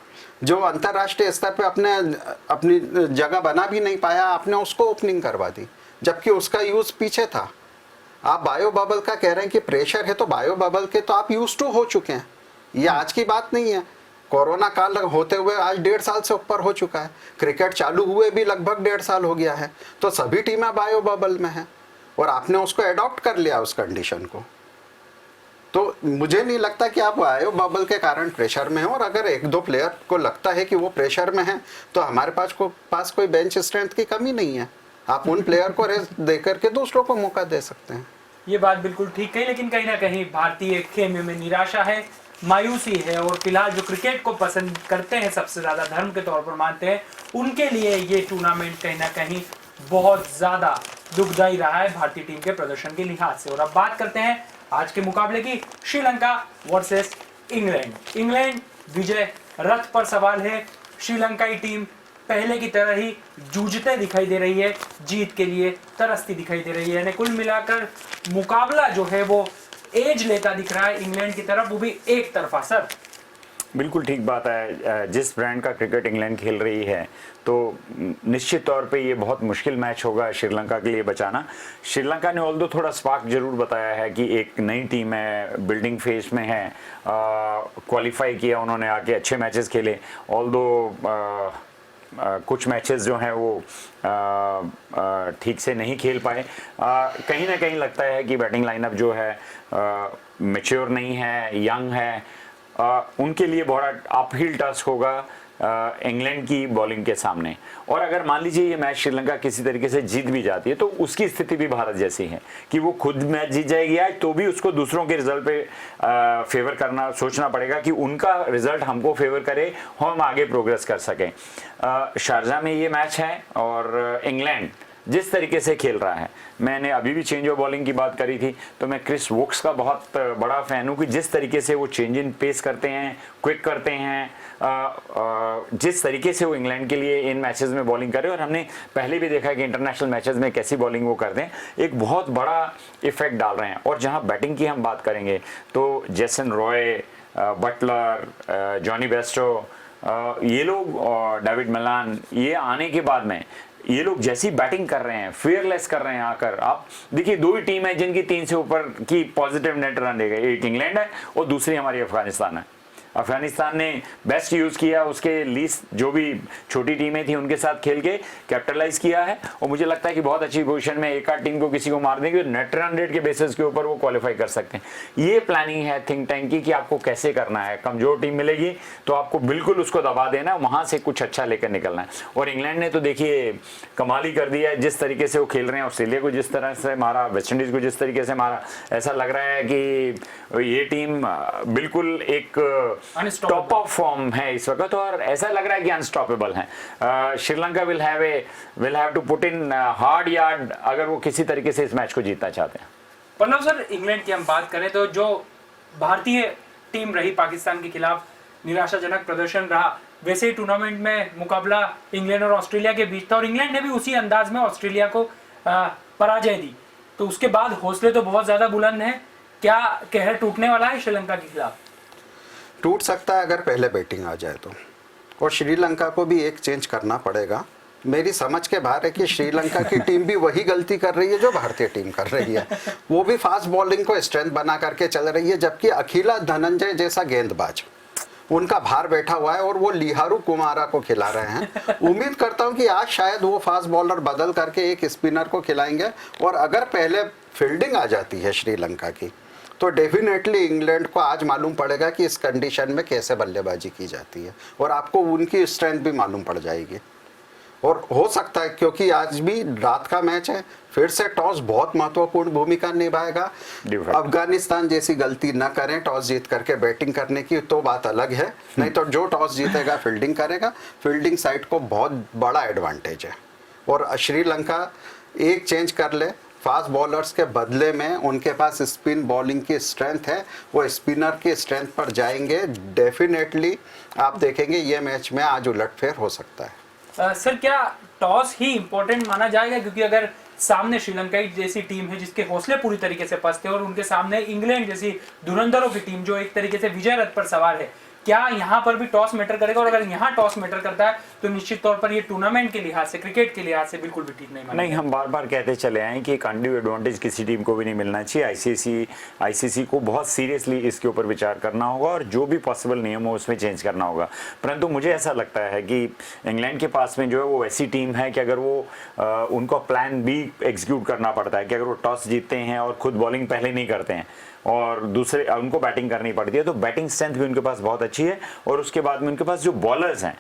जो अंतर्राष्ट्रीय स्तर पे अपनी जगह बना भी नहीं पाया, आपने उसको ओपनिंग करवा दी, जबकि उसका यूज़ पीछे था। आप बायो बबल का कह रहे हैं कि प्रेशर है, तो बायो बबल के तो आप यूज टू हो चुके हैं, ये आज की बात नहीं है। कोरोना काल होते हुए आज 1.5 साल से ऊपर हो चुका है, क्रिकेट चालू हुए भी लगभग 1.5 साल हो गया है, तो सभी टीमें बायो बबल में हैं और आपने उसको एडॉप्ट कर लिया उस कंडीशन को। तो मुझे नहीं लगता कि आप बायो बबल के कारण प्रेशर में हो, और अगर एक दो प्लेयर को लगता है कि वो प्रेशर में है तो हमारे पास कोई बेंच स्ट्रेंथ की कमी नहीं है, आप उन प्लेयर को रेस्ट दे करके दूसरों को मौका दे सकते हैं। ये बात बिल्कुल ठीक कही, लेकिन कहीं ना कहीं भारतीय खेमे में निराशा है, मायूसी है, और फिलहाल जो क्रिकेट को पसंद करते हैं, सबसे ज्यादा धर्म के तौर पर मानते हैं, उनके लिए ये टूर्नामेंट कहीं ना कहीं बहुत ज्यादा दुखदायी रहा है भारतीय टीम के प्रदर्शन के लिहाज से। और अब बात करते हैं आज के मुकाबले की, श्रीलंका वर्सेस इंग्लैंड। इंग्लैंड विजय रथ पर सवार है, श्रीलंकाई टीम पहले की तरह ही जूझते दिखाई दे रही है, जीत के लिए तरसती दिखाई दे रही है, यानी कुल मिलाकर मुकाबला जो है वो एज लेता दिख रहा है इंग्लैंड की तरफ, वो भी एक तरफा। सर बिल्कुल ठीक बात है, जिस ब्रांड का क्रिकेट इंग्लैंड खेल रही है तो निश्चित तौर पे ये बहुत मुश्किल मैच होगा श्रीलंका के लिए बचाना। श्रीलंका ने ऑल्दो थोड़ा स्पार्क जरूर बताया है कि एक नई टीम है, बिल्डिंग फेज में है, क्वालिफाई किया उन्होंने, आके अच्छे मैचेस खेले, ऑल्दो कुछ मैचेस जो हैं वो ठीक से नहीं खेल पाए। कहीं ना कहीं लगता है कि बैटिंग लाइनअप जो है मैच्योर नहीं है, यंग है, उनके लिए बहुत अपहिल टास्क होगा इंग्लैंड की बॉलिंग के सामने। और अगर मान लीजिए ये मैच श्रीलंका किसी तरीके से जीत भी जाती है तो उसकी स्थिति भी भारत जैसी है कि वो खुद मैच जीत जाएगी आज, तो भी उसको दूसरों के रिजल्ट पे फेवर करना, सोचना पड़ेगा कि उनका रिजल्ट हमको फेवर करे, हम आगे प्रोग्रेस कर सकें। शारजाह में ये मैच है और इंग्लैंड जिस तरीके से खेल रहा है, मैंने अभी भी चेंज ऑफ बॉलिंग की बात करी थी, तो मैं क्रिस वोक्स का बहुत बड़ा फैन हूँ कि जिस तरीके से वो चेंज इन पेस करते हैं, क्विक करते हैं, जिस तरीके से वो इंग्लैंड के लिए इन मैचेस में बॉलिंग करे, और हमने पहले भी देखा है कि इंटरनेशनल मैचेस में कैसी बॉलिंग वो करते हैं, एक बहुत बड़ा इफेक्ट डाल रहे हैं। और जहाँ बैटिंग की हम बात करेंगे तो Jason Roy, Butler, Jonny Bairstow, ये लोग, डेविड मिलान, ये आने के बाद में ये लोग जैसी बैटिंग कर रहे हैं, फेयरलेस कर रहे हैं आकर। आप देखिए, दो ही टीम है जिनकी 3 से ऊपर की पॉजिटिव नेट रन रह गए, एक इंग्लैंड है और दूसरी हमारी अफगानिस्तान है। अफगानिस्तान ने बेस्ट यूज़ किया, उसके लीस्ट जो भी छोटी टीमें थी उनके साथ खेल के कैपिटलाइज किया है, और मुझे लगता है कि बहुत अच्छी पोजीशन में एक आध टीम को किसी को मार देंगे, नेट रन रेट के बेसिस के ऊपर वो क्वालिफाई कर सकते हैं। ये प्लानिंग है थिंक टैंक की कि आपको कैसे करना है, कमजोर टीम मिलेगी तो आपको बिल्कुल उसको दबा देना है, वहाँ से कुछ अच्छा लेकर निकलना है। और इंग्लैंड ने तो देखिए कमाल ही कर दिया है, जिस तरीके से वो खेल रहे हैं, ऑस्ट्रेलिया को जिस तरह से मारा, वेस्ट इंडीज़ को जिस तरीके से मारा, ऐसा लग रहा है कि ये टीम बिल्कुल एक टॉप ऑफ फॉर्म है इस वक्त, और ऐसा लग रहा है कि अनस्टॉपेबल है। Sri Lanka will have to put in hard yard अगर वो किसी तरीके से इस मैच को जीतना चाहते हैं। पल्लव सर, इंग्लैंड की हम बात करें तो जो भारतीय टीम रही पाकिस्तान के खिलाफ निराशाजनक प्रदर्शन रहा, वैसे ही टूर्नामेंट में मुकाबला इंग्लैंड और ऑस्ट्रेलिया के बीच था, और इंग्लैंड ने भी उसी अंदाज में ऑस्ट्रेलिया को पराजय दी, तो उसके बाद हौसले तो बहुत ज्यादा बुलंद हैं। क्या कहर टूटने वाला है श्रीलंका के खिलाफ? टूट सकता है अगर पहले बैटिंग आ जाए तो, और श्रीलंका को भी एक चेंज करना पड़ेगा। मेरी समझ के बाहर है कि श्रीलंका की टीम भी वही गलती कर रही है जो भारतीय टीम कर रही है, वो भी फास्ट बॉलिंग को स्ट्रेंथ बना करके चल रही है, जबकि अखिला धनंजय जैसा गेंदबाज उनका भार बैठा हुआ है और वो लिहारू कुमारा को खिला रहे हैं। उम्मीद करता हूं कि आज शायद वो फास्ट बॉलर बदल करके एक स्पिनर को खिलाएंगे, और अगर पहले फील्डिंग आ जाती है श्रीलंका की तो डेफिनेटली इंग्लैंड को आज मालूम पड़ेगा कि इस कंडीशन में कैसे बल्लेबाजी की जाती है, और आपको उनकी स्ट्रेंथ भी मालूम पड़ जाएगी। और हो सकता है, क्योंकि आज भी रात का मैच है, फिर से टॉस बहुत महत्वपूर्ण भूमिका निभाएगा। अफगानिस्तान जैसी गलती न करें टॉस जीत करके बैटिंग करने की, तो बात अलग है, नहीं तो जो टॉस जीतेगा फील्डिंग करेगा। फील्डिंग साइड को बहुत बड़ा एडवांटेज है, और श्रीलंका एक चेंज कर ले, फास्ट बॉलर्स के बदले में उनके पास स्पिन बॉलिंग की स्ट्रेंथ है, वो स्पिनर की स्ट्रेंथ पर जाएंगे। डेफिनेटली आप देखेंगे ये मैच में आज उलटफेर हो सकता है। सर, क्या टॉस ही इंपॉर्टेंट माना जाएगा? क्योंकि अगर सामने श्रीलंका जैसी टीम है जिसके हौसले पूरी तरीके से पस्त है, और उनके सामने इंग्लैंड जैसी धुरंधरों की टीम जो एक तरीके से विजय रथ पर सवार है, क्या यहाँ पर भी टॉस मैटर करेगा, और अगर यहाँ टॉस मैटर करता है तो निश्चित तौर पर ये टूर्नामेंट के लिहाज से, क्रिकेट के लिहाज से बिल्कुल भी ठीक नहीं मानेगा। नहीं, हम बार बार कहते चले आए कि एक अनड्यू एडवांटेज किसी टीम को भी नहीं मिलना चाहिए। आईसीसी को बहुत सीरियसली इसके ऊपर विचार करना होगा और जो भी पॉसिबल नियम हो उसमें चेंज करना होगा। परंतु मुझे ऐसा लगता है कि इंग्लैंड के पास में जो है वो ऐसी टीम है कि अगर वो उनको प्लान बी एग्जीक्यूट करना पड़ता है कि अगर वो टॉस जीतते हैं और खुद बॉलिंग पहले नहीं करते हैं और दूसरे उनको बैटिंग करनी पड़ती है, तो बैटिंग स्ट्रेंथ भी उनके पास बहुत अच्छी है। और उसके बाद में उनके पास जो बॉलर्स हैं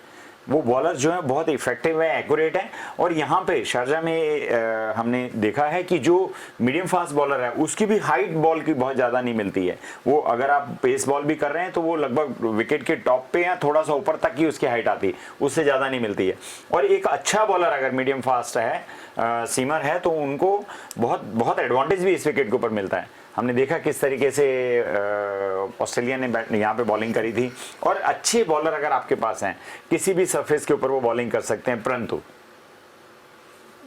वो बॉलर्स जो है बहुत इफेक्टिव है, एक्यूरेट है। और यहाँ पे शारजा में हमने देखा है कि जो मीडियम फास्ट बॉलर है उसकी भी हाइट बॉल की बहुत ज़्यादा नहीं मिलती है। वो अगर आप पेस बॉल भी कर रहे हैं तो वो लगभग विकेट के टॉप पे या थोड़ा सा ऊपर तक ही उसकी हाइट आती है, उससे ज़्यादा नहीं मिलती है। और एक अच्छा बॉलर अगर मीडियम फास्ट है, सीमर है, तो उनको बहुत बहुत एडवांटेज भी इस विकेट के ऊपर मिलता है। हमने देखा किस तरीके से ऑस्ट्रेलिया ने यहाँ पे बॉलिंग करी थी। और अच्छे बॉलर अगर आपके पास हैं किसी भी सरफेस के ऊपर वो बॉलिंग कर सकते हैं, परंतु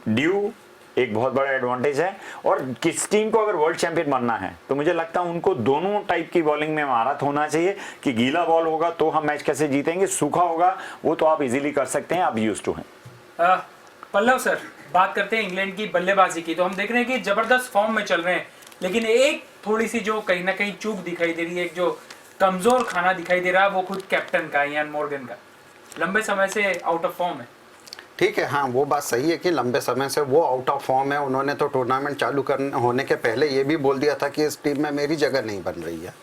ड्यू एक बहुत बड़ा एडवांटेज है। और किस टीम को अगर वर्ल्ड चैंपियन बनना है तो मुझे लगता है उनको दोनों टाइप की बॉलिंग में महारत होना चाहिए कि गीला बॉल होगा तो हम मैच कैसे जीतेंगे, सूखा होगा वो तो आप इजीली कर सकते हैं, आप यूज्ड टू हैं। पल्लव सर, बात करते हैं इंग्लैंड की बल्लेबाजी की, तो हम देख रहे हैं कि जबरदस्त फॉर्म में चल रहे हैं, लेकिन एक थोड़ी सी जो कहीं ना कहीं चूक दिखाई दे रही है, एक जो कमजोर खाना दिखाई दे रहा है वो खुद कैप्टन का, इयान मॉर्गन का, लंबे समय से आउट ऑफ फॉर्म है। ठीक है, हाँ वो बात सही है कि लंबे समय से वो आउट ऑफ फॉर्म है। उन्होंने तो टूर्नामेंट चालू करने होने के पहले ये भी बोल दिया था कि इस टीम में मेरी जगह नहीं बन रही है,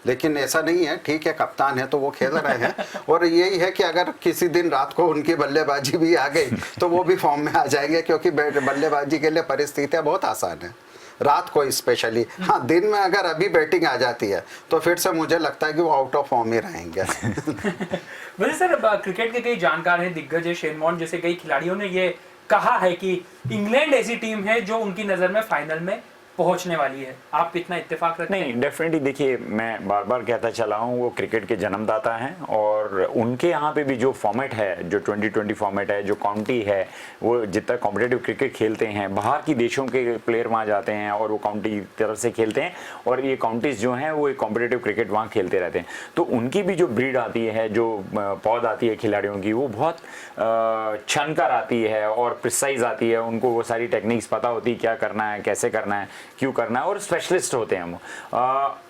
लेकिन ऐसा नहीं है। ठीक है, कप्तान है तो वो खेल रहे हैं। और यही है कि अगर किसी दिन रात को उनकी बल्लेबाजी भी आ गई तो वो भी फॉर्म में आ जाएंगे, क्योंकि बल्लेबाजी के लिए परिस्थितियाँ बहुत आसान है रात को स्पेशली। हाँ, दिन में अगर अभी बैटिंग आ जाती है तो फिर से मुझे लगता है कि वो आउट ऑफ फॉर्म ही रहेंगे। वैसे सर, क्रिकेट के कई जानकार हैं, दिग्गज है, शेन वॉर्न जैसे कई खिलाड़ियों ने ये कहा है कि इंग्लैंड ऐसी टीम है जो उनकी नज़र में फाइनल में पहुंचने वाली है। आप कितना इत्तेफाक रखते हैं? नहीं, डेफिनेटली देखिए, मैं बार बार कहता चला हूँ वो क्रिकेट के जन्मदाता हैं और उनके यहाँ पे भी जो फॉर्मेट है, जो 2020 फॉर्मेट है, जो काउंटी है, वो जितना कॉम्पिटेटिव क्रिकेट खेलते हैं, बाहर की देशों के प्लेयर वहाँ जाते हैं और वो काउंटी तरफ से खेलते हैं और ये काउंटीज जो हैं वो एक कॉम्पिटेटिव क्रिकेट वहाँ खेलते रहते हैं। तो उनकी भी जो ब्रीड आती है, जो पौध आती है खिलाड़ियों की, वो बहुत छनकर आती है और प्रिसाइज आती है। उनको वो सारी टेक्निक्स पता होती है, क्या करना है, कैसे करना है, क्यों करना है, और स्पेशलिस्ट होते हैं वो।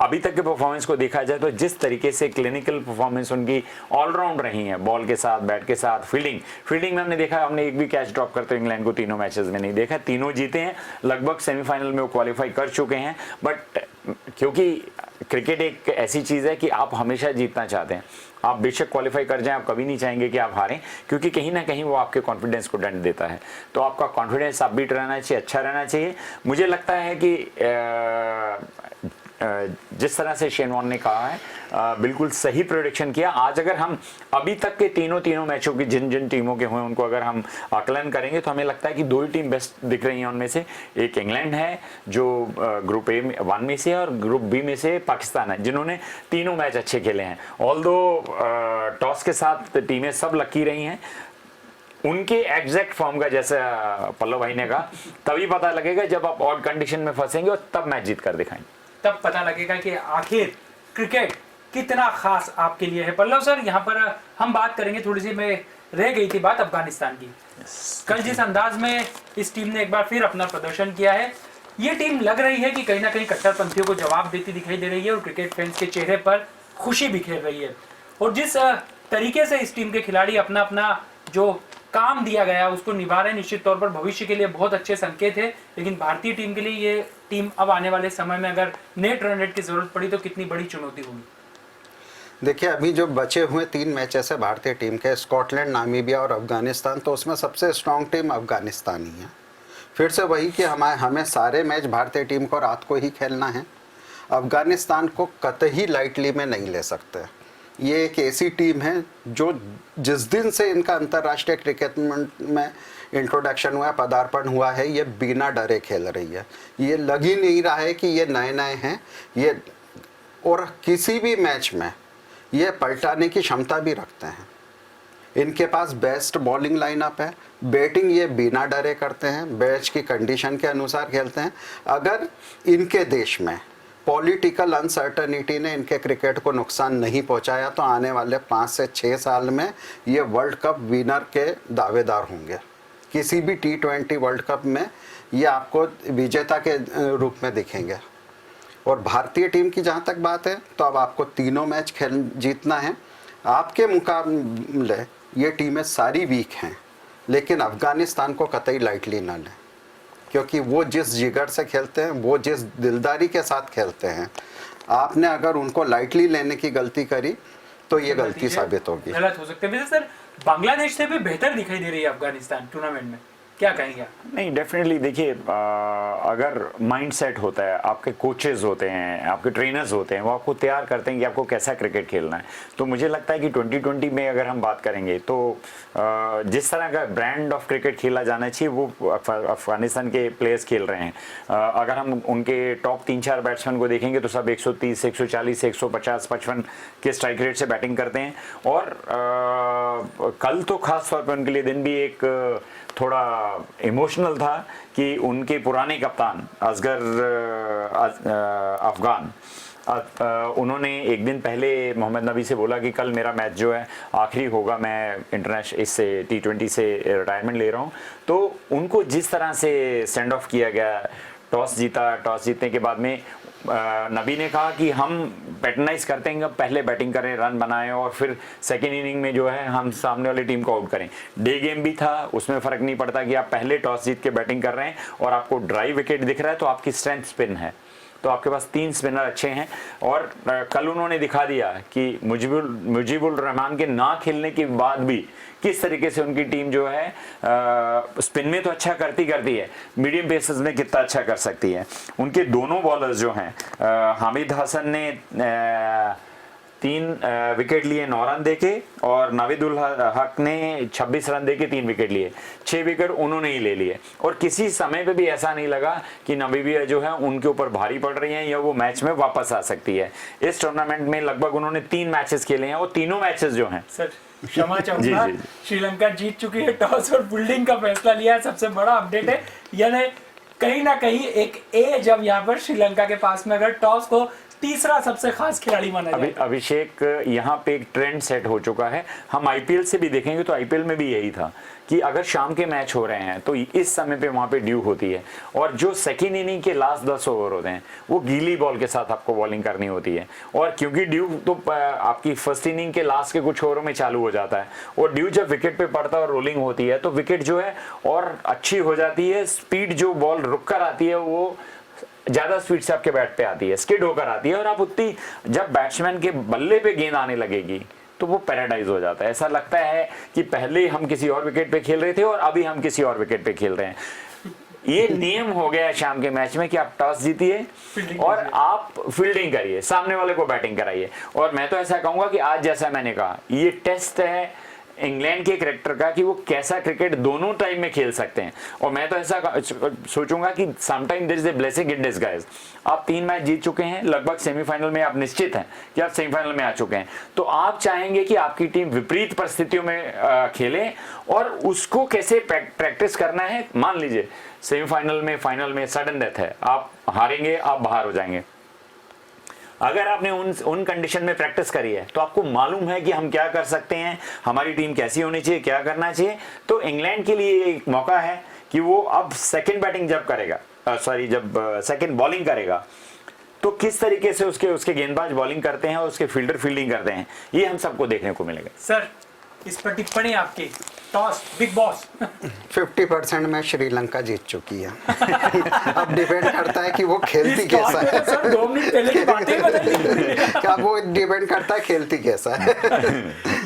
अभी तक के परफॉर्मेंस को देखा जाए तो जिस तरीके से क्लिनिकल परफॉर्मेंस उनकी ऑलराउंड रही है, बॉल के साथ, बैट के साथ, फील्डिंग में हमने देखा, हमने एक भी कैच ड्रॉप करते इंग्लैंड को तीनों मैचेस में नहीं देखा, तीनों जीते हैं, लगभग सेमीफाइनल में वो क्वालिफाई कर चुके हैं। बट क्योंकि क्रिकेट एक ऐसी चीज़ है कि आप हमेशा जीतना चाहते हैं, आप बेशक क्वालिफाई कर जाएं, आप कभी नहीं चाहेंगे कि आप हारें, क्योंकि कहीं ना कहीं वो आपके कॉन्फिडेंस को दंड देता है। तो आपका कॉन्फिडेंस अपबीट रहना चाहिए, अच्छा रहना चाहिए। मुझे लगता है कि जिस तरह से शेन वॉर्न ने कहा है, बिल्कुल सही प्रेडिक्शन किया। आज अगर हम अभी तक के तीनों मैचों की जिन टीमों के हुए उनको अगर हम आकलन करेंगे तो हमें लगता है कि दो ही टीम बेस्ट दिख रही हैं उनमें से। एक इंग्लैंड है जो ग्रुप A1 में से, और ग्रुप B में से पाकिस्तान है, जिन्होंने तीनों मैच अच्छे खेले हैं। ऑल्दो टॉस के साथ टीमें सब लकी रही हैं, उनके एग्जैक्ट फॉर्म का, जैसा पल्लव भाई ने कहा, तभी पता लगेगा जब आप ऑड कंडीशन में फंसेंगे और तब मैच जीत कर दिखाएंगे, तब पता लगेगा कि आखिर क्रिकेट कितना खास आपके लिए है। पल्लव सर, यहाँ पर हम बात करेंगे, थोड़ी सी में रह गई थी बात अफगानिस्तान की। कल जिस अंदाज में इस टीम ने एक बार फिर अपना प्रदर्शन किया है, ये टीम लग रही है कि कहीं ना कहीं कट्टरपंथियों को जवाब देती दिखाई दे रही है और क्रिकेट फैंस के चेहरे पर खुशी बिखेर रही है। और जिस तरीके से इस टीम के खिलाड़ी अपना अपना जो काम दिया गया उसको निभा रहे, निश्चित तौर पर भविष्य के लिए बहुत अच्छे संकेत है। लेकिन भारतीय टीम के लिए ये टीम अब आने वाले समय में अगर नेट रन रेट की जरूरत पड़ी तो कितनी बड़ी चुनौती होगी? देखिए, अभी जो बचे हुए 3 मैचेस है भारतीय टीम के, स्कॉटलैंड, नामीबिया और अफगानिस्तान, तो उसमें सबसे स्ट्रॉन्ग टीम अफगानिस्तान ही है। फिर से वही कि हमें सारे मैच भारतीय टीम को रात को ही खेलना है। अफगानिस्तान को कतई लाइटली में नहीं ले सकते। ये एक ऐसी टीम है जो जिस दिन से इनका अंतर्राष्ट्रीय क्रिकेट में इंट्रोडक्शन हुआ, पदार्पण हुआ है, ये बिना डरे खेल रही है। ये लग ही नहीं रहा है कि ये नए हैं ये, और किसी भी मैच में ये पलटाने की क्षमता भी रखते हैं। इनके पास बेस्ट बॉलिंग लाइनअप है, बैटिंग ये बिना डरे करते हैं, मैच की कंडीशन के अनुसार खेलते हैं। अगर इनके देश में पॉलिटिकल अनसर्टनिटी ने इनके क्रिकेट को नुकसान नहीं पहुंचाया, तो आने वाले 5 से 6 साल में ये वर्ल्ड कप विनर के दावेदार होंगे। किसी भी T20 वर्ल्ड कप में ये आपको विजेता के रूप में दिखेंगे। और भारतीय टीम की जहाँ तक बात है, तो अब आपको तीनों मैच जीतना है। आपके मुकाबले ये टीमें सारी वीक हैं, लेकिन अफगानिस्तान को कतई लाइटली ना लें, क्योंकि वो जिस जिगर से खेलते हैं, वो जिस दिलदारी के साथ खेलते हैं, आपने अगर उनको लाइटली लेने की गलती करी तो ये गलती साबित होगी। गलत हो सकते हैं। सर, बांग्लादेश से भी बेहतर दिखाई दे रही है अफगानिस्तान टूर्नामेंट में, क्या कहेंगे आप? नहीं, डेफिनेटली देखिए, अगर माइंड सेट होता है, आपके कोचेस होते हैं, आपके ट्रेनर्स होते हैं, वो आपको तैयार करते हैं कि आपको कैसा क्रिकेट खेलना है। तो मुझे लगता है कि 2020 में अगर हम बात करेंगे तो जिस तरह का ब्रांड ऑफ क्रिकेट खेला जाना चाहिए वो अफगानिस्तान के प्लेयर्स खेल रहे हैं। अगर हम उनके टॉप 3-4 बैट्समैन को देखेंगे तो सब 130, 140, 150, 55 के स्ट्राइक रेट से बैटिंग करते हैं। और कल तो खास तौर पर उनके लिए दिन भी एक थोड़ा इमोशनल था कि उनके पुराने कप्तान असगर अफगान, उन्होंने एक दिन पहले मोहम्मद नबी से बोला कि कल मेरा मैच जो है आखिरी होगा, मैं इंटरनेशनल इससे T20 से रिटायरमेंट ले रहा हूँ। तो उनको जिस तरह से सेंड ऑफ किया गया, टॉस जीता, टॉस जीतने के बाद में नबी ने कहा कि हम पैटर्नाइज करते हैं, पहले बैटिंग करें, रन बनाएं और फिर सेकेंड इनिंग में जो है हम सामने वाली टीम को आउट करें। डे गेम भी था, उसमें फ़र्क नहीं पड़ता कि आप पहले टॉस जीत के बैटिंग कर रहे हैं और आपको ड्राई विकेट दिख रहा है, तो आपकी स्ट्रेंथ स्पिन है, तो आपके पास 3 स्पिनर अच्छे हैं। और कल उन्होंने दिखा दिया कि मुजीबुर रहमान के ना खेलने के बाद भी किस तरीके से उनकी टीम जो है स्पिन में तो अच्छा करती है, मीडियम पेसर्स में कितना अच्छा कर सकती है। उनके दोनों बॉलर्स जो हैं, हामिद हसन ने 3 विकेट लिए 9 रन देके, और नाविदुल हक ने 26 रन देके 3 विकेट लिए, 6 विकेट उन्होंने ही ले लिए। और किसी समय पे भी ऐसा नहीं लगा कि नामीबिया जो है उनके ऊपर भारी पड़ रही है या वो मैच में वापस आ सकती है। इस टूर्नामेंट में लगभग उन्होंने 3 मैचेस खेले हैं और तीनों मैचेस जो हैं, सर क्षमा चाहूंगा, श्रीलंका जीत चुकी है, टॉस और फील्डिंग का फैसला लिया है, सबसे बड़ा अपडेट है। यानी कहीं ना कहीं एक एज अब यहाँ पर श्रीलंका के पास में, अगर टॉस को तीसरा सबसे खास खिलाड़ी माना जाए। अभिषेक, यहाँ पे एक ट्रेंड सेट हो चुका है। हम आईपीएल से भी देखेंगे तो आईपीएल में भी यही था कि अगर शाम के मैच हो रहे हैं तो इस समय पे वहाँ पे ड्यू होती है, और जो सेकेंड इनिंग के लास्ट 10 ओवर होते हैं वो गीली बॉल के साथ आपको बॉलिंग करनी होती है। और क्योंकि ड्यू तो आपकी फर्स्ट इनिंग के लास्ट के कुछ ओवरों में चालू हो जाता है, और ड्यू जब विकेट पे पड़ता है और रोलिंग होती है तो विकेट जो है और अच्छी हो जाती है, स्पीड जो बॉल रुक कर आती है वो ज्यादा स्पीड से आपके बैट पे आती है, स्किड होकर आती है, और आप उतनी जब बैट्समैन के बल्ले पे गेंद आने लगेगी तो वो पैराडाइज हो जाता है। ऐसा लगता है कि पहले हम किसी और विकेट पे खेल रहे थे और अभी हम किसी और विकेट पे खेल रहे हैं। ये नियम हो गया है शाम के मैच में कि आप टॉस जीतिए और आप फील्डिंग करिए, सामने वाले को बैटिंग कराइए। और मैं तो ऐसा कहूंगा कि आज जैसा मैंने कहा, ये टेस्ट है इंग्लैंड के क्रिकेटर का कि वो कैसा क्रिकेट दोनों टाइम में खेल सकते हैं। और मैं तो ऐसा सोचूंगा कि sometime there is a blessing in disguise. आप 3 मैच जीत चुके हैं, लगभग सेमीफाइनल में आप निश्चित हैं कि आप सेमीफाइनल में आ चुके हैं, तो आप चाहेंगे कि आपकी टीम विपरीत परिस्थितियों में खेले और उसको कैसे प्रैक्टिस करना है। मान लीजिए सेमीफाइनल में, फाइनल में सडन डेथ है, आप हारेंगे, आप बाहर हो जाएंगे। अगर आपने उन कंडीशन में प्रैक्टिस करी है तो आपको मालूम है कि हम क्या कर सकते हैं, हमारी टीम कैसी होनी चाहिए, क्या करना चाहिए। तो इंग्लैंड के लिए एक मौका है कि वो अब सेकंड बैटिंग जब करेगा, जब सेकंड बॉलिंग करेगा तो किस तरीके से उसके गेंदबाज बॉलिंग करते हैं और उसके फील्डर फील्डिंग करते हैं, ये हम सबको देखने को मिलेगा। सर इस पर टिप्पणी आपकी, टॉस बिग बॉस 50% में श्रीलंका जीत चुकी है। अब डिपेंड करता है कि वो खेलती कैसा है। सर 2 मिनट पहले की बातें बदल क्या वो डिपेंड करता है खेलती कैसा है।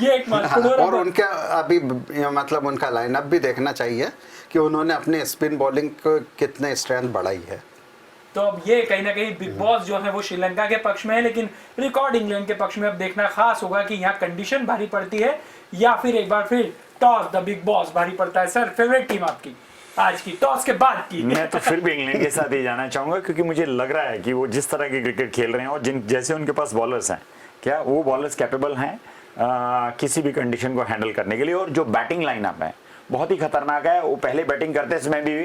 ये एक और उनका अभी मतलब उनका लाइनअप भी देखना चाहिए कि उन्होंने अपने स्पिन बॉलिंग को कितने स्ट्रेंथ बढ़ाई है। तो अब ये कहीं ना कहीं बिग बॉस जो है वो श्रीलंका के पक्ष में है, लेकिन रिकॉर्ड इंग्लैंड के पक्ष में। अब देखना खास होगा कि यहाँ कंडीशन भारी पड़ती है या फिर एक बार फिर टॉस द बिग बॉस भारी पड़ता है। सर फेवरेट टीम आपकी आज की, टॉस के बाद की? मैं तो फिर भी इंग्लैंड के साथ ही जाना चाहूंगा, क्योंकि मुझे लग रहा है कि वो जिस तरह के क्रिकेट खेल रहे हैं और जैसे उनके पास बॉलर्स हैं, क्या वो बॉलर्स कैपेबल हैं किसी भी कंडीशन को हैंडल करने के लिए। और जो बैटिंग लाइनअप है बहुत ही खतरनाक है। वो पहले बैटिंग करते समय भी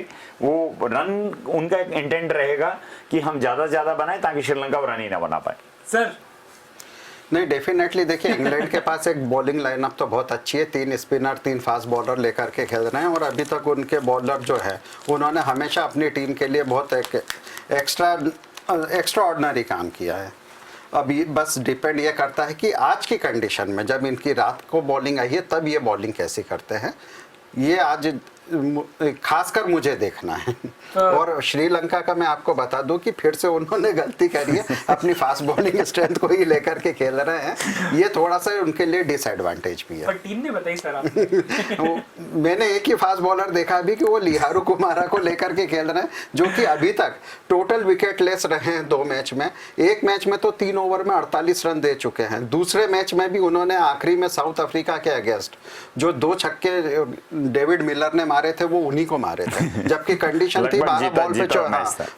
वो रन उनका इंटेंट रहेगा कि हम ज़्यादा से ज़्यादा बनाए ताकि श्रीलंका वो रन ही ना बना पाए। सर नहीं, डेफिनेटली देखिए इंग्लैंड के पास एक बॉलिंग लाइनअप तो बहुत अच्छी है, 3 स्पिनर 3 फास्ट बॉलर लेकर के खेल रहे हैं और अभी तक उनके बॉलर जो है उन्होंने हमेशा अपनी टीम के लिए बहुत एक एक्स्ट्रा ऑर्डिनरी काम किया है। अब ये बस डिपेंड ये करता है कि आज की कंडीशन में जब इनकी रात को बॉलिंग आई है तब ये बॉलिंग कैसी करते हैं, ये आज खासकर मुझे देखना है। और श्रीलंका का मैं आपको बता दूं कि फिर से उन्होंने गलती करी है, अपनी फास्ट बॉलिंग स्ट्रेंथ को ही लेकर के खेल रहे हैं, ये थोड़ा सा उनके लिए डिसएडवांटेज भी है। पर टीम ने बताई सर आप मैंने एक ही फास्ट बॉलर देखा अभी कि वो लिहारू कुमारा को लेकर के खेल रहे हैं, जो कि अभी तक टोटल विकेट लेस रहे हैं 2 मैच में। एक मैच में तो 3 ओवर में 48 रन दे चुके हैं, दूसरे मैच में भी उन्होंने आखिरी में साउथ अफ्रीका के अगेंस्ट जो 2 छक्के डेविड मिलर ने मारे थे वो उन्हीं को मारे थे, जबकि कंडीशन थी 12 बॉल पे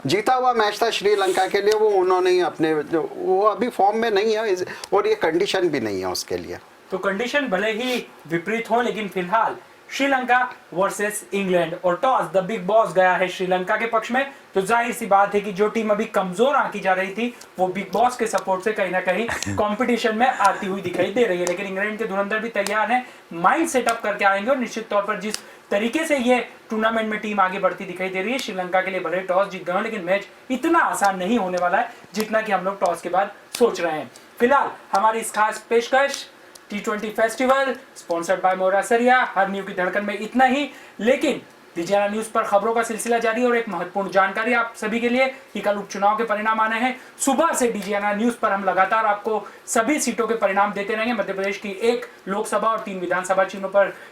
जीता हुआ मैच था श्रीलंका के लिए। वो उन्होंने ही अपने वो अभी फॉर्म में नहीं है और ये कंडीशन भी नहीं है उसके लिए। तो कंडीशन भले ही विपरीत हो, लेकिन फिलहाल श्रीलंका वर्सेस इंग्लैंड और टॉस द बिग बॉस गया है श्रीलंका के पक्ष में। तो जाहिर सी बात है कि जो टीम अभी कमजोर आंकी जा रही थी वो बिग बॉस के सपोर्ट से कहीं ना कहीं कंपटीशन में आती हुई दिखाई दे रही है। लेकिन इंग्लैंड के धुरंधर भी तैयार हैं, माइंड सेटअप करके आएंगे और निश्चित तौर पर जिस तरीके से ये टूर्नामेंट में टीम आगे बढ़ती दिखाई दे रही है, श्रीलंका के लिए भले टॉस जीत गए, लेकिन मैच इतना आसान नहीं होने वाला है जितना कि हम लोग टॉस के बाद सोच रहे हैं। फिलहाल हमारी इस खास पेशकश T20 festival sponsored bye Moira सरिया हर न्यूज़ की धड़कन में इतना ही। लेकिन डीजीएनआर न्यूज पर खबरों का सिलसिला जारी और एक महत्वपूर्ण जानकारी आप सभी के लिए कि कल उपचुनाव के परिणाम आने हैं। सुबह से डीजीएनआर न्यूज पर हम लगातार आपको सभी सीटों के परिणाम देते रहेंगे। मध्य प्रदेश की 1 लोकसभा और 3 विधानसभा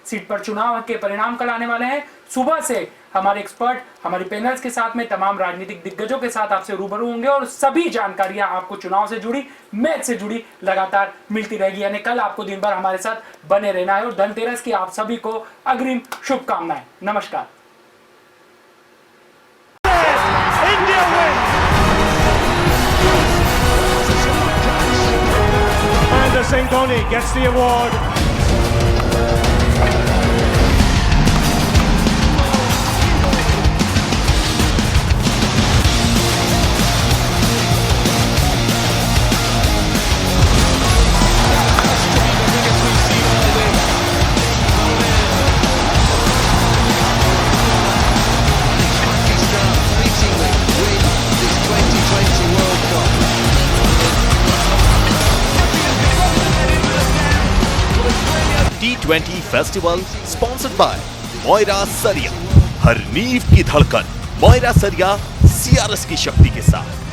सीट पर चुनाव के परिणाम कल आने वाले हैं। सुबह से हमारे एक्सपर्ट हमारी पैनल्स के साथ में तमाम राजनीतिक दिग्गजों के साथ आपसे रूबरू होंगे और सभी जानकारियां आपको चुनाव से जुड़ी, मैच से जुड़ी लगातार मिलती रहेगी। यानी कल आपको दिन भर हमारे साथ बने रहना है और धनतेरस की आप सभी को अग्रिम शुभकामनाएं। नमस्कार। India win! Mahendra Singh Dhoni gets the award. T20 festival sponsored bye Moira सरिया। हर नींव की धड़कन मोइरा सरिया CRS की शक्ति के साथ।